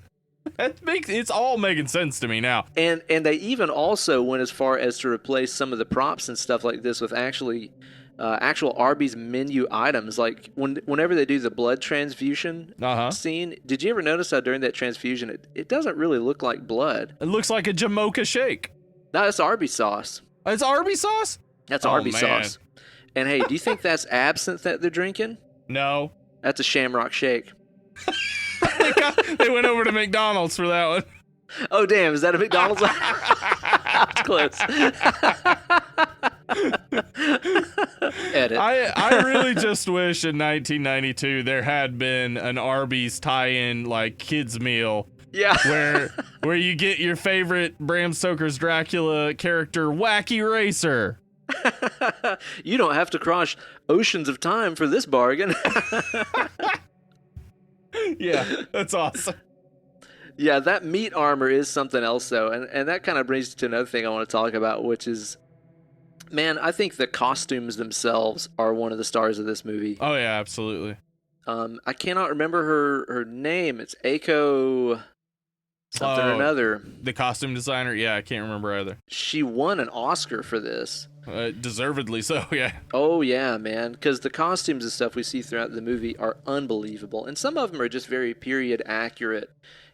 It's all making sense to me now. And they even also went as far as to replace some of the props and stuff like this with actual Arby's menu items. Like whenever they do the blood transfusion scene, did you ever notice how during that transfusion it doesn't really look like blood? It looks like a Jamocha shake. No, that's Arby's sauce. It's Arby's sauce? That's Arby's sauce. And hey, do you think that's absinthe that they're drinking? No. That's a Shamrock Shake. They went over to McDonald's for that one. Oh, damn. Is that a McDonald's? That's close. Edit. I really just wish in 1992 there had been an Arby's tie-in, like, kids meal. Yeah. Where you get your favorite Bram Stoker's Dracula character, Wacky Racer. You don't have to cross oceans of time for this bargain. Yeah, that's awesome. Yeah, that meat armor is something else, though. And that kind of brings you to another thing I want to talk about, which is, man, I think the costumes themselves are one of the stars of this movie. Oh, yeah, absolutely. I cannot remember her name. It's Aiko something or another. The costume designer? Yeah, I can't remember either. She won an Oscar for this. Deservedly so, yeah. Oh, yeah, man. Because the costumes and stuff we see throughout the movie are unbelievable. And some of them are just very period accurate.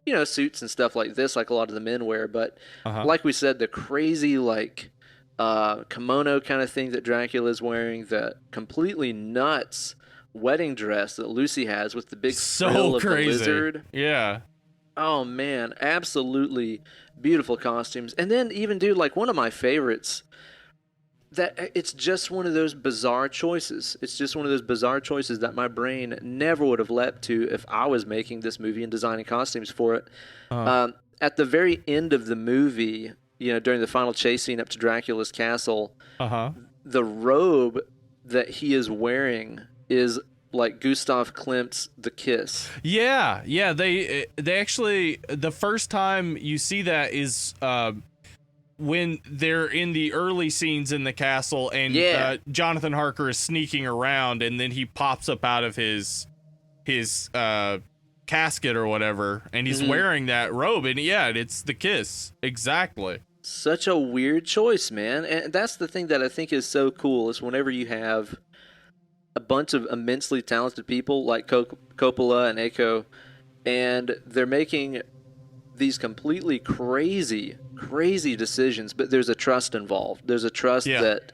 You know, suits and stuff like this, like a lot of the men wear. But like we said, the crazy, like, kimono kind of thing that Dracula's wearing, the completely nuts wedding dress that Lucy has with the big frill of the lizard. Yeah. Oh, man. Absolutely beautiful costumes. And then even, dude, like one of my favorites, that it's just one of those bizarre choices. It's just one of those bizarre choices that my brain never would have leapt to if I was making this movie and designing costumes for it. At the very end of the movie, you know, during the final chase scene up to Dracula's castle, the robe that he is wearing is like Gustav Klimt's The Kiss. Yeah, they actually, the first time you see that is when they're in the early scenes in the castle, and Jonathan Harker is sneaking around, and then he pops up out of his casket or whatever, and he's wearing that robe, and it's The Kiss. Exactly. Such a weird choice, man. And that's the thing that I think is so cool, is whenever you have a bunch of immensely talented people like Coppola and Eiko, and they're making these completely crazy decisions, but there's a trust involved. There's a trust that,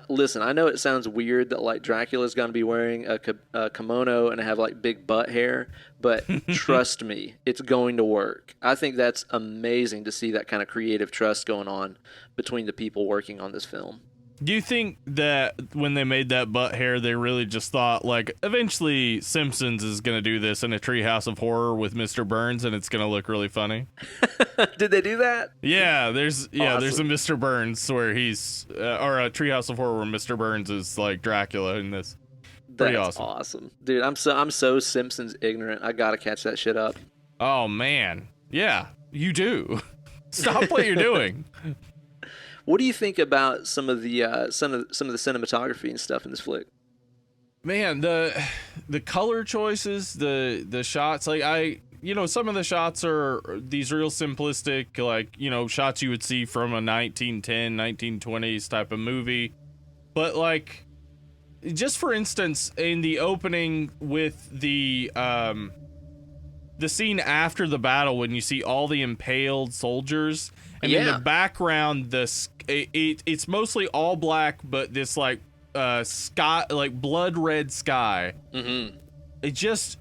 listen, I know it sounds weird that like Dracula's going to be wearing a kimono and have like big butt hair, but trust me, it's going to work. I think that's amazing to see that kind of creative trust going on between the people working on this film. Do you think that when they made that butt hair, they really just thought, like, eventually Simpsons is going to do this in a Treehouse of Horror with Mr. Burns, and it's going to look really funny? Did they do that? Yeah, there's a Mr. Burns where he's, or a Treehouse of Horror where Mr. Burns is like Dracula in this. Pretty awesome. Dude, I'm so Simpsons ignorant. I got to catch that shit up. Oh, man. Yeah, you do. Stop what you're doing. What do you think about some of the cinematography and stuff in this flick? Man, the color choices, the shots, like some of the shots are these real simplistic, like, shots you would see from a 1910, 1920s type of movie. But like, just for instance, in the opening with the scene after the battle, when you see all the impaled soldiers, and in the background, it's mostly all black, but this like sky, like blood red sky. It's just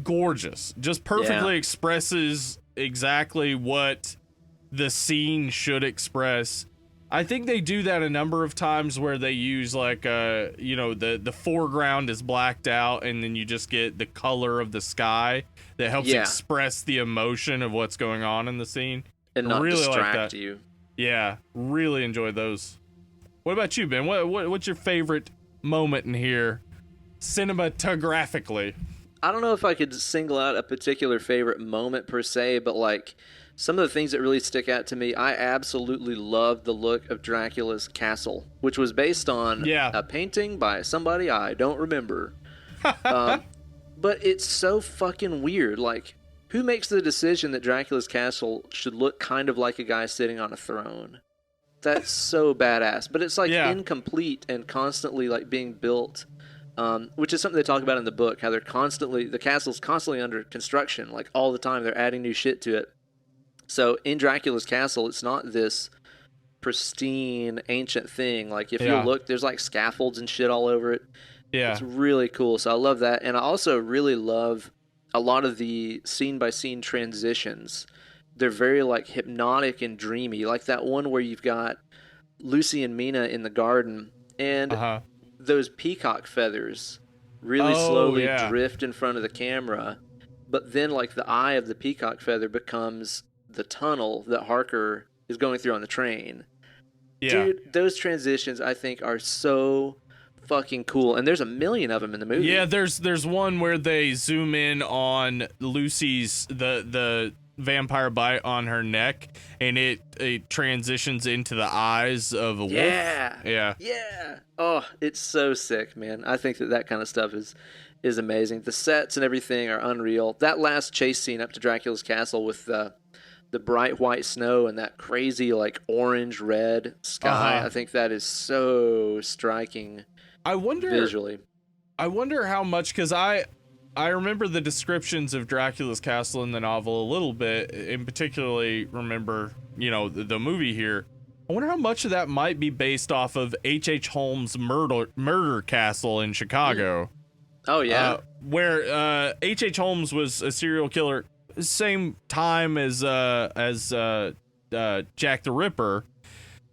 gorgeous. Just perfectly expresses exactly what the scene should express. I think they do that a number of times where they use like the foreground is blacked out, and then you just get the color of the sky that helps express the emotion of what's going on in the scene. And not really distract you. Yeah, really enjoy those. What about you, Ben? What's your favorite moment in here, cinematographically? I don't know if I could single out a particular favorite moment per se, but like some of the things that really stick out to me, I absolutely love the look of Dracula's castle, which was based on a painting by somebody I don't remember. But it's so fucking weird. Like, who makes the decision that Dracula's castle should look kind of like a guy sitting on a throne? That's so badass. But it's like incomplete and constantly like being built, which is something they talk about in the book, how the castle's constantly under construction, like all the time. They're adding new shit to it. So in Dracula's castle, it's not this pristine ancient thing. Like if you look, there's like scaffolds and shit all over it. Yeah. It's really cool. So I love that. And I also really love a lot of the scene-by-scene transitions. They're very, like, hypnotic and dreamy. Like that one where you've got Lucy and Mina in the garden, and those peacock feathers really slowly drift in front of the camera. But then, like, the eye of the peacock feather becomes the tunnel that Harker is going through on the train. Yeah. Dude, those transitions, I think, are so fucking cool, and there's a million of them in the movie. Yeah, there's one where they zoom in on Lucy's the vampire bite on her neck, and it transitions into the eyes of a wolf. Yeah. Oh, it's so sick, man. I think that kind of stuff is amazing. The sets and everything are unreal. That last chase scene up to Dracula's castle with the bright white snow and that crazy like orange red sky, I think that is so striking. I wonder visually. I wonder how much, because I remember the descriptions of Dracula's castle in the novel a little bit, and particularly remember, the movie here. I wonder how much of that might be based off of H.H. Holmes' murder castle in Chicago. Oh yeah, where H.H. Holmes was a serial killer, same time as Jack the Ripper.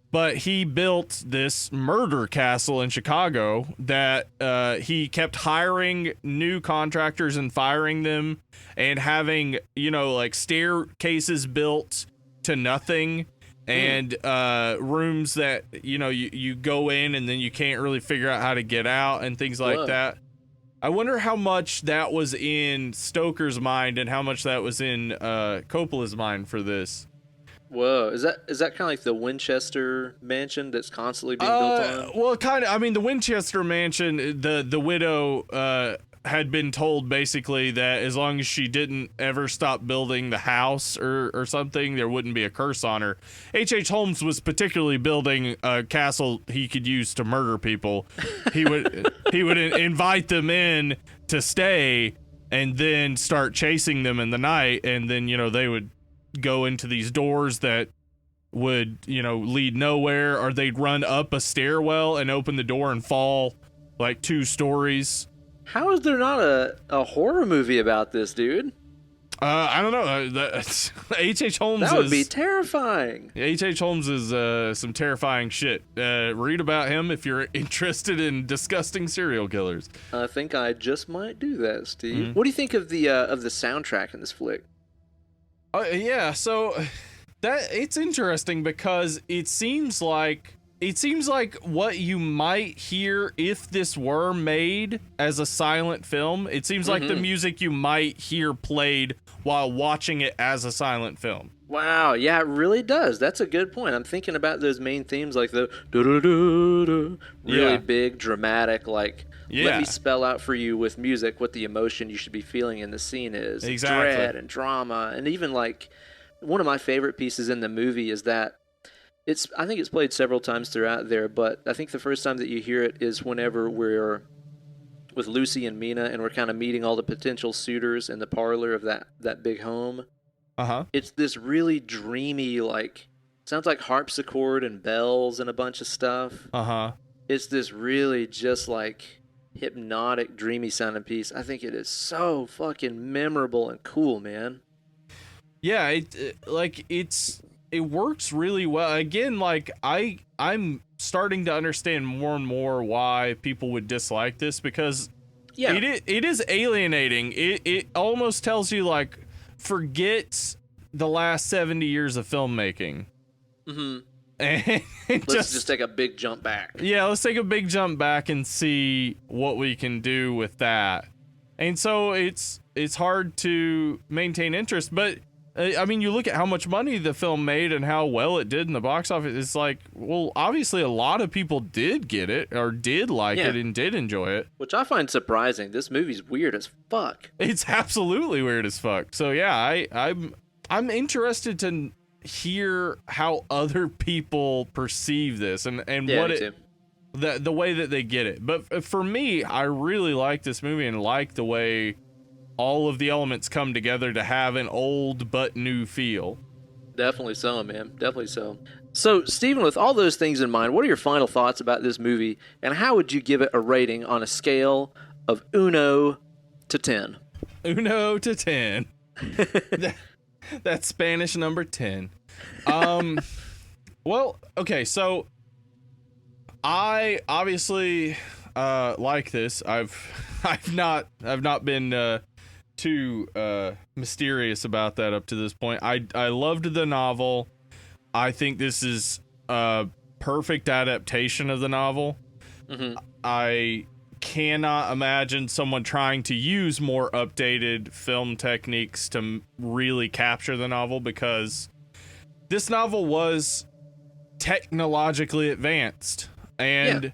But he built this murder castle in Chicago that he kept hiring new contractors and firing them, and having, like staircases built to nothing, and rooms that, you go in and then you can't really figure out how to get out and things like that. I wonder how much that was in Stoker's mind and how much that was in Coppola's mind for this. Whoa, is that kind of like the Winchester mansion that's constantly being built on? Well, kind of. I mean, the Winchester mansion, the widow had been told basically that as long as she didn't ever stop building the house or something, there wouldn't be a curse on her. H.H. Holmes was particularly building a castle he could use to murder people. He would invite them in to stay and then start chasing them in the night, and then they would go into these doors that would lead nowhere, or they'd run up a stairwell and open the door and fall like 2 stories. How is there not a horror movie about this, dude? I don't know. H.H. Holmes. That would be terrifying. H.H. Holmes is some terrifying shit. Read about him if you're interested in disgusting serial killers. I think I just might do that, Steve. Mm-hmm. What do you think of the soundtrack in this flick? Yeah, so that it's interesting because it seems like what you might hear if this were made as a silent film. It seems like the music you might hear played while watching it as a silent film. Wow, yeah, it really does. That's a good point. I'm thinking about those main themes, like the really big, dramatic, like, let me spell out for you with music what the emotion you should be feeling in the scene is. Exactly. Dread and drama. And even, like, one of my favorite pieces in the movie is that I think it's played several times throughout there, but I think the first time that you hear it is whenever we're with Lucy and Mina and we're kind of meeting all the potential suitors in the parlor of that big home. Uh-huh. It's this really dreamy, like, sounds like harpsichord and bells and a bunch of stuff. Uh-huh. It's this really just, like, hypnotic, dreamy sounding piece. I think it is so fucking memorable and cool, man. Yeah, it works really well. Again, like, I'm starting to understand more and more why people would dislike this, because it is alienating. It almost tells you, like, forget the last 70 years of filmmaking. Mm-hmm. And let's just take a big jump back. Yeah, let's take a big jump back and see what we can do with that. And so it's hard to maintain interest, but I mean, you look at how much money the film made and how well it did in the box office. It's like, well, obviously a lot of people did get it or did like it and did enjoy it. Which I find surprising. This movie's weird as fuck. It's absolutely weird as fuck. So yeah, I'm interested to hear how other people perceive this and what the way that they get it. But for me, I really like this movie and like the way all of the elements come together to have an old but new feel. Definitely so, man. Definitely so. So, Stephen, with all those things in mind, what are your final thoughts about this movie, and how would you give it a rating on a scale of 1 to 10? 1 to 10. That's Spanish number 10. Well, okay, so I obviously like this. I've not been too mysterious about that up to this point. I loved the novel. I think this is a perfect adaptation of the novel. Mm-hmm. I cannot imagine someone trying to use more updated film techniques to really capture the novel, because this novel was technologically advanced. And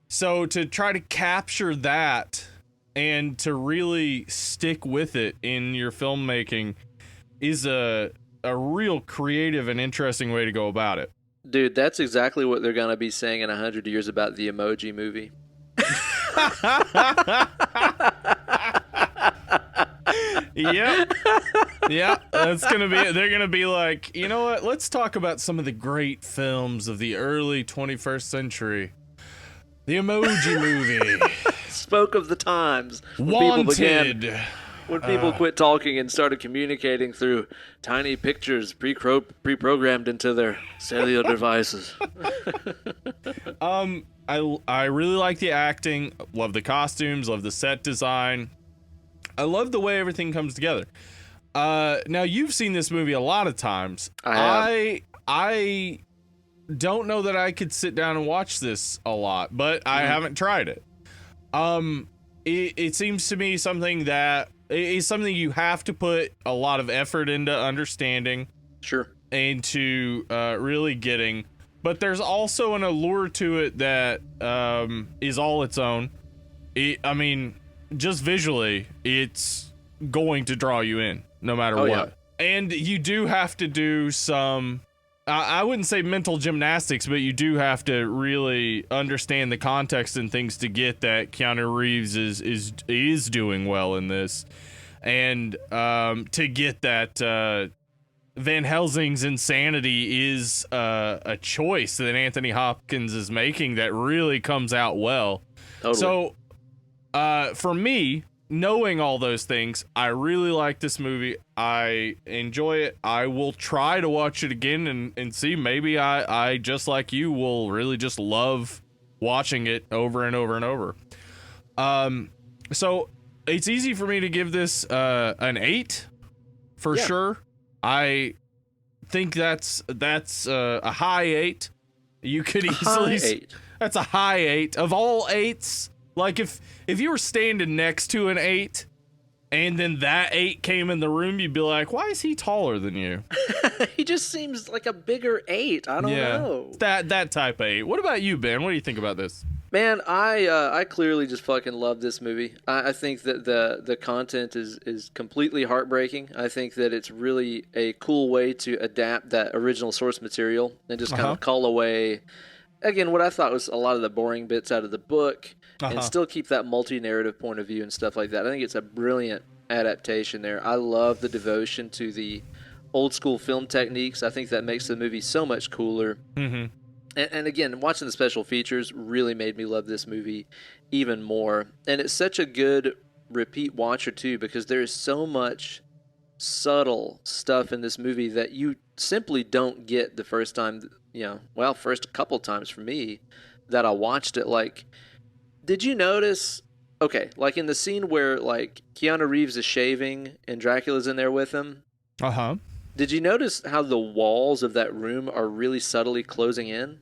so to try to capture that and to really stick with it in your filmmaking is a real creative and interesting way to go about it. Dude, that's exactly what they're going to be saying in 100 years about the Emoji Movie. Yep. Yeah, that's going to be it. They're going to be like, you know what? Let's talk about some of the great films of the early 21st century. The Emoji Movie. Spoke of the times. Wanted. When people quit talking and started communicating through tiny pictures pre-programmed into their cellular devices. I really like the acting, love the costumes, love the set design. I love the way everything comes together. Now, you've seen this movie a lot of times. I don't know that I could sit down and watch this a lot, but I haven't tried it. it seems to me something that is something you have to put a lot of effort into understanding. Sure. And to really getting. But there's also an allure to it that is all its own. I mean, just visually, it's going to draw you in no matter what. Yeah. And you do have to do some, I wouldn't say mental gymnastics, but you do have to really understand the context and things to get that Keanu Reeves is doing well in this. And to get that Van Helsing's insanity is a choice that Anthony Hopkins is making that really comes out well. Totally. So, for me, knowing all those things, I really like this movie. I enjoy it. I will try to watch it again and see. Maybe I just like you will really just love watching it over and over and over. So it's easy for me to give this an 8 for sure. I think that's a high 8. You could easily that's a high 8 of all 8s. Like if you were standing next to an 8 and then that 8 came in the room, you'd be like, why is he taller than you? He just seems like a bigger 8. I don't know. That type of 8. What about you, Ben? What do you think about this? Man, I clearly just fucking love this movie. I think that the content is completely heartbreaking. I think that it's really a cool way to adapt that original source material and just kind of call away, again, what I thought was a lot of the boring bits out of the book and still keep that multi-narrative point of view and stuff like that. I think it's a brilliant adaptation there. I love the devotion to the old school film techniques. I think that makes the movie so much cooler. Mm-hmm. And again, watching the special features really made me love this movie even more. And it's such a good repeat watcher, too, because there is so much subtle stuff in this movie that you simply don't get the first time, first couple times for me that I watched it. Like, did you notice, like in the scene where, like, Keanu Reeves is shaving and Dracula's in there with him? Uh-huh. Did you notice how the walls of that room are really subtly closing in?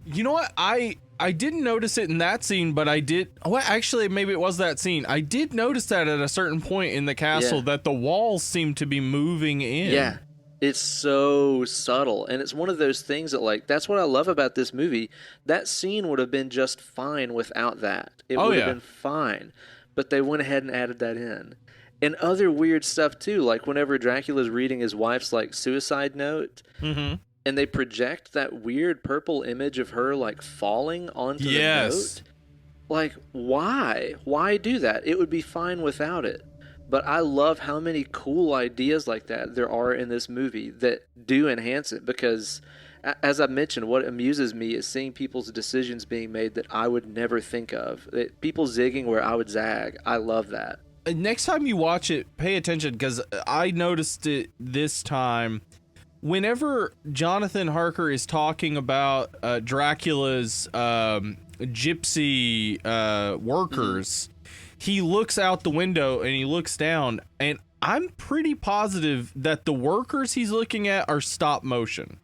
You know what? I didn't notice it in that scene, but I did. Well, actually, maybe it was that scene. I did notice that at a certain point in the castle that the walls seem to be moving in. Yeah, it's so subtle. And it's one of those things that, like, that's what I love about this movie. That scene would have been just fine without that. It would have been fine. But they went ahead and added that in. And other weird stuff, too, like whenever Dracula's reading his wife's, like, suicide note. Mm-hmm. And they project that weird purple image of her, like, falling onto the note. Like, why? Why do that? It would be fine without it. But I love how many cool ideas like that there are in this movie that do enhance it. Because, as I mentioned, what amuses me is seeing people's decisions being made that I would never think of. People zigging where I would zag. I love that. Next time you watch it, pay attention, because I noticed it this time. Whenever Jonathan Harker is talking about Dracula's gypsy workers, he looks out the window and he looks down, and I'm pretty positive that the workers he's looking at are stop motion.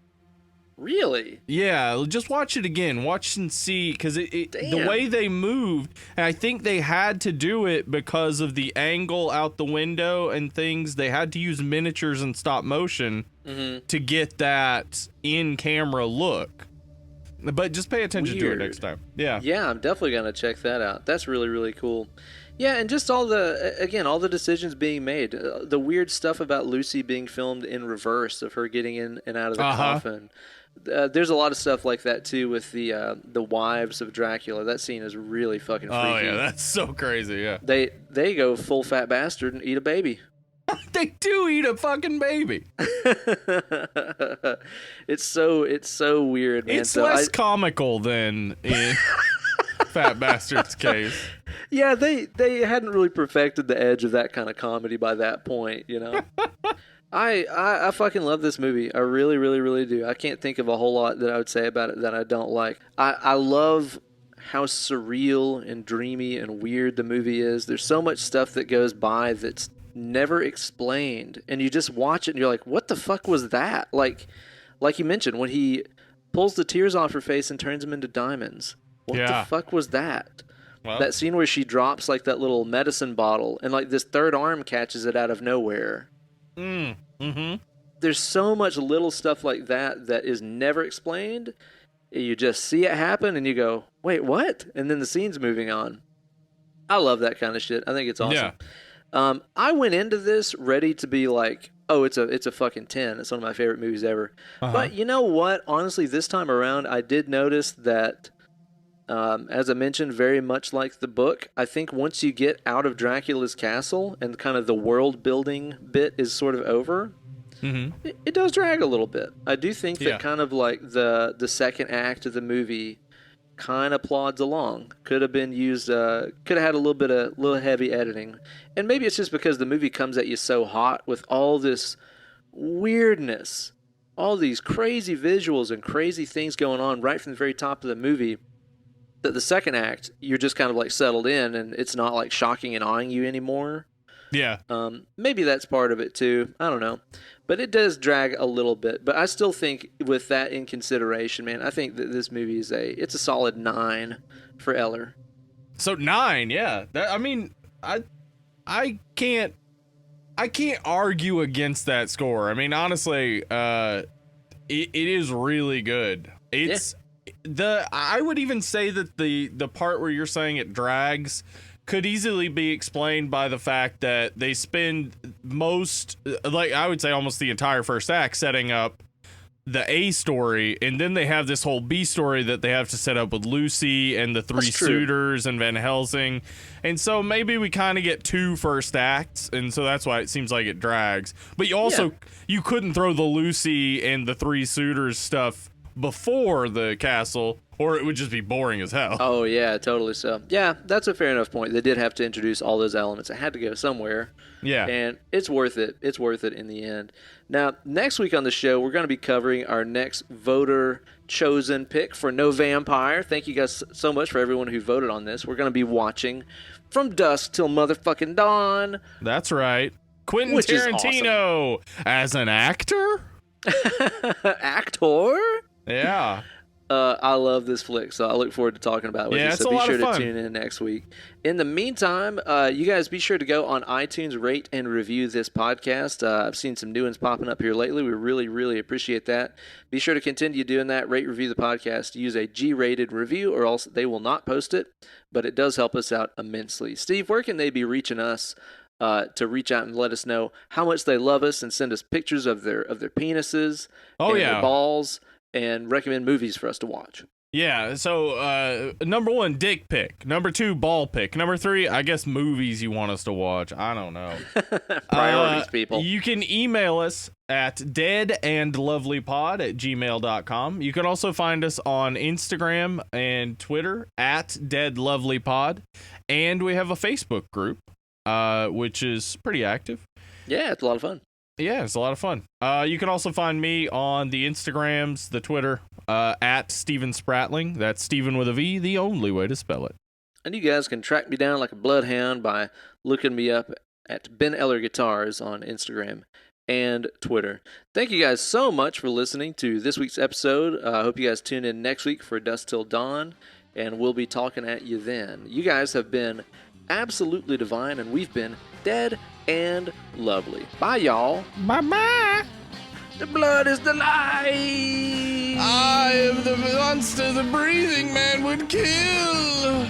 Really? Yeah, just watch it again. Watch and see, because the way they moved, and I think they had to do it because of the angle out the window and things. They had to use miniatures and stop motion to get that in-camera look. But just pay attention to it next time. Yeah. Yeah, I'm definitely going to check that out. That's really, really cool. Yeah, and just all the decisions being made. The weird stuff about Lucy being filmed in reverse of her getting in and out of the coffin. There's a lot of stuff like that too with the wives of Dracula. That scene is really fucking freaky. Oh yeah, that's so crazy. Yeah, they go full fat bastard and eat a baby. They do eat a fucking baby. It's so weird, man. It's less comical than in Fat Bastard's case. Yeah, they hadn't really perfected the edge of that kind of comedy by that point, you know. I fucking love this movie. I really, really, really do. I can't think of a whole lot that I would say about it that I don't like. I love how surreal and dreamy and weird the movie is. There's so much stuff that goes by that's never explained, and you just watch it and you're like, what the fuck was that? Like you mentioned, when he pulls the tears off her face and turns them into diamonds. What the fuck was that? Well. That scene where she drops like that little medicine bottle and like this third arm catches it out of nowhere. Mm-hmm. There's so much little stuff like that that is never explained. You just see it happen and you go, wait, what? And then the scene's moving on. I love that kind of shit. I think it's awesome. Yeah. I went into this ready to be like, oh, it's a fucking 10. It's one of my favorite movies ever. But you know what? Honestly, this time around, I did notice that, as I mentioned, very much like the book, I think once you get out of Dracula's castle and kind of the world building bit is sort of over, it does drag a little bit. I do think that kind of like the second act of the movie kind of plods along. Could have been used, could have had a little heavy editing. And maybe it's just because the movie comes at you so hot with all this weirdness, all these crazy visuals and crazy things going on right from the very top of the movie, that the second act, you're just kind of like settled in and it's not like shocking and awing you anymore. Yeah. Maybe that's part of it too. I don't know. But it does drag a little bit. But I still think with that in consideration, man, I think that this movie is it's a solid 9 for Eller. So 9, yeah. I can't argue against that score. I mean, honestly, it is really good. It's I would even say that the part where you're saying it drags could easily be explained by the fact that they spend most, like I would say almost the entire first act setting up the A story, and then they have this whole B story that they have to set up with Lucy and the three suitors and Van Helsing. And so maybe we kind of get 2 first acts, and so that's why it seems like it drags. But you also, you couldn't throw the Lucy and the 3 suitors stuff before the castle, or it would just be boring as hell. Oh, yeah, totally so. Yeah, that's a fair enough point. They did have to introduce all those elements. It had to go somewhere. Yeah. And it's worth it. It's worth it in the end. Now, next week on the show, we're going to be covering our next voter chosen pick for Nov-ampire. Thank you guys so much for everyone who voted on this. We're going to be watching From Dusk Till Motherfucking Dawn. That's right. Quentin Tarantino as an actor? Actor? Yeah. I love this flick, so I look forward to talking about it with you. So be sure to tune in next week. In the meantime, you guys be sure to go on iTunes, rate and review this podcast. I've seen some new ones popping up here lately. We really, really appreciate that. Be sure to continue doing that. Rate, review the podcast. Use a G-rated review, or else they will not post it. But it does help us out immensely. Steve, where can they be reaching us to reach out and let us know how much they love us and send us pictures of their penises and their balls, and recommend movies for us to watch? Yeah, so number 1, dick pic. Number 2, ball pic. Number 3, I guess movies you want us to watch. I don't know. Priorities, people. You can email us at deadandlovelypod@gmail.com. You can also find us on Instagram and Twitter at deadlovelypod. And we have a Facebook group, which is pretty active. Yeah, it's a lot of fun. Yeah, it's a lot of fun. You can also find me on the Instagrams, the Twitter, at Steven Spratling. That's Steven with a V, the only way to spell it. And you guys can track me down like a bloodhound by looking me up at Ben Eller Guitars on Instagram and Twitter. Thank you guys so much for listening to this week's episode. I hope you guys tune in next week for Dusk Till Dawn, and we'll be talking at you then. You guys have been absolutely divine, and we've been dead and lovely. Bye, y'all. Bye-bye. The blood is the life. I am the monster the breathing man would kill.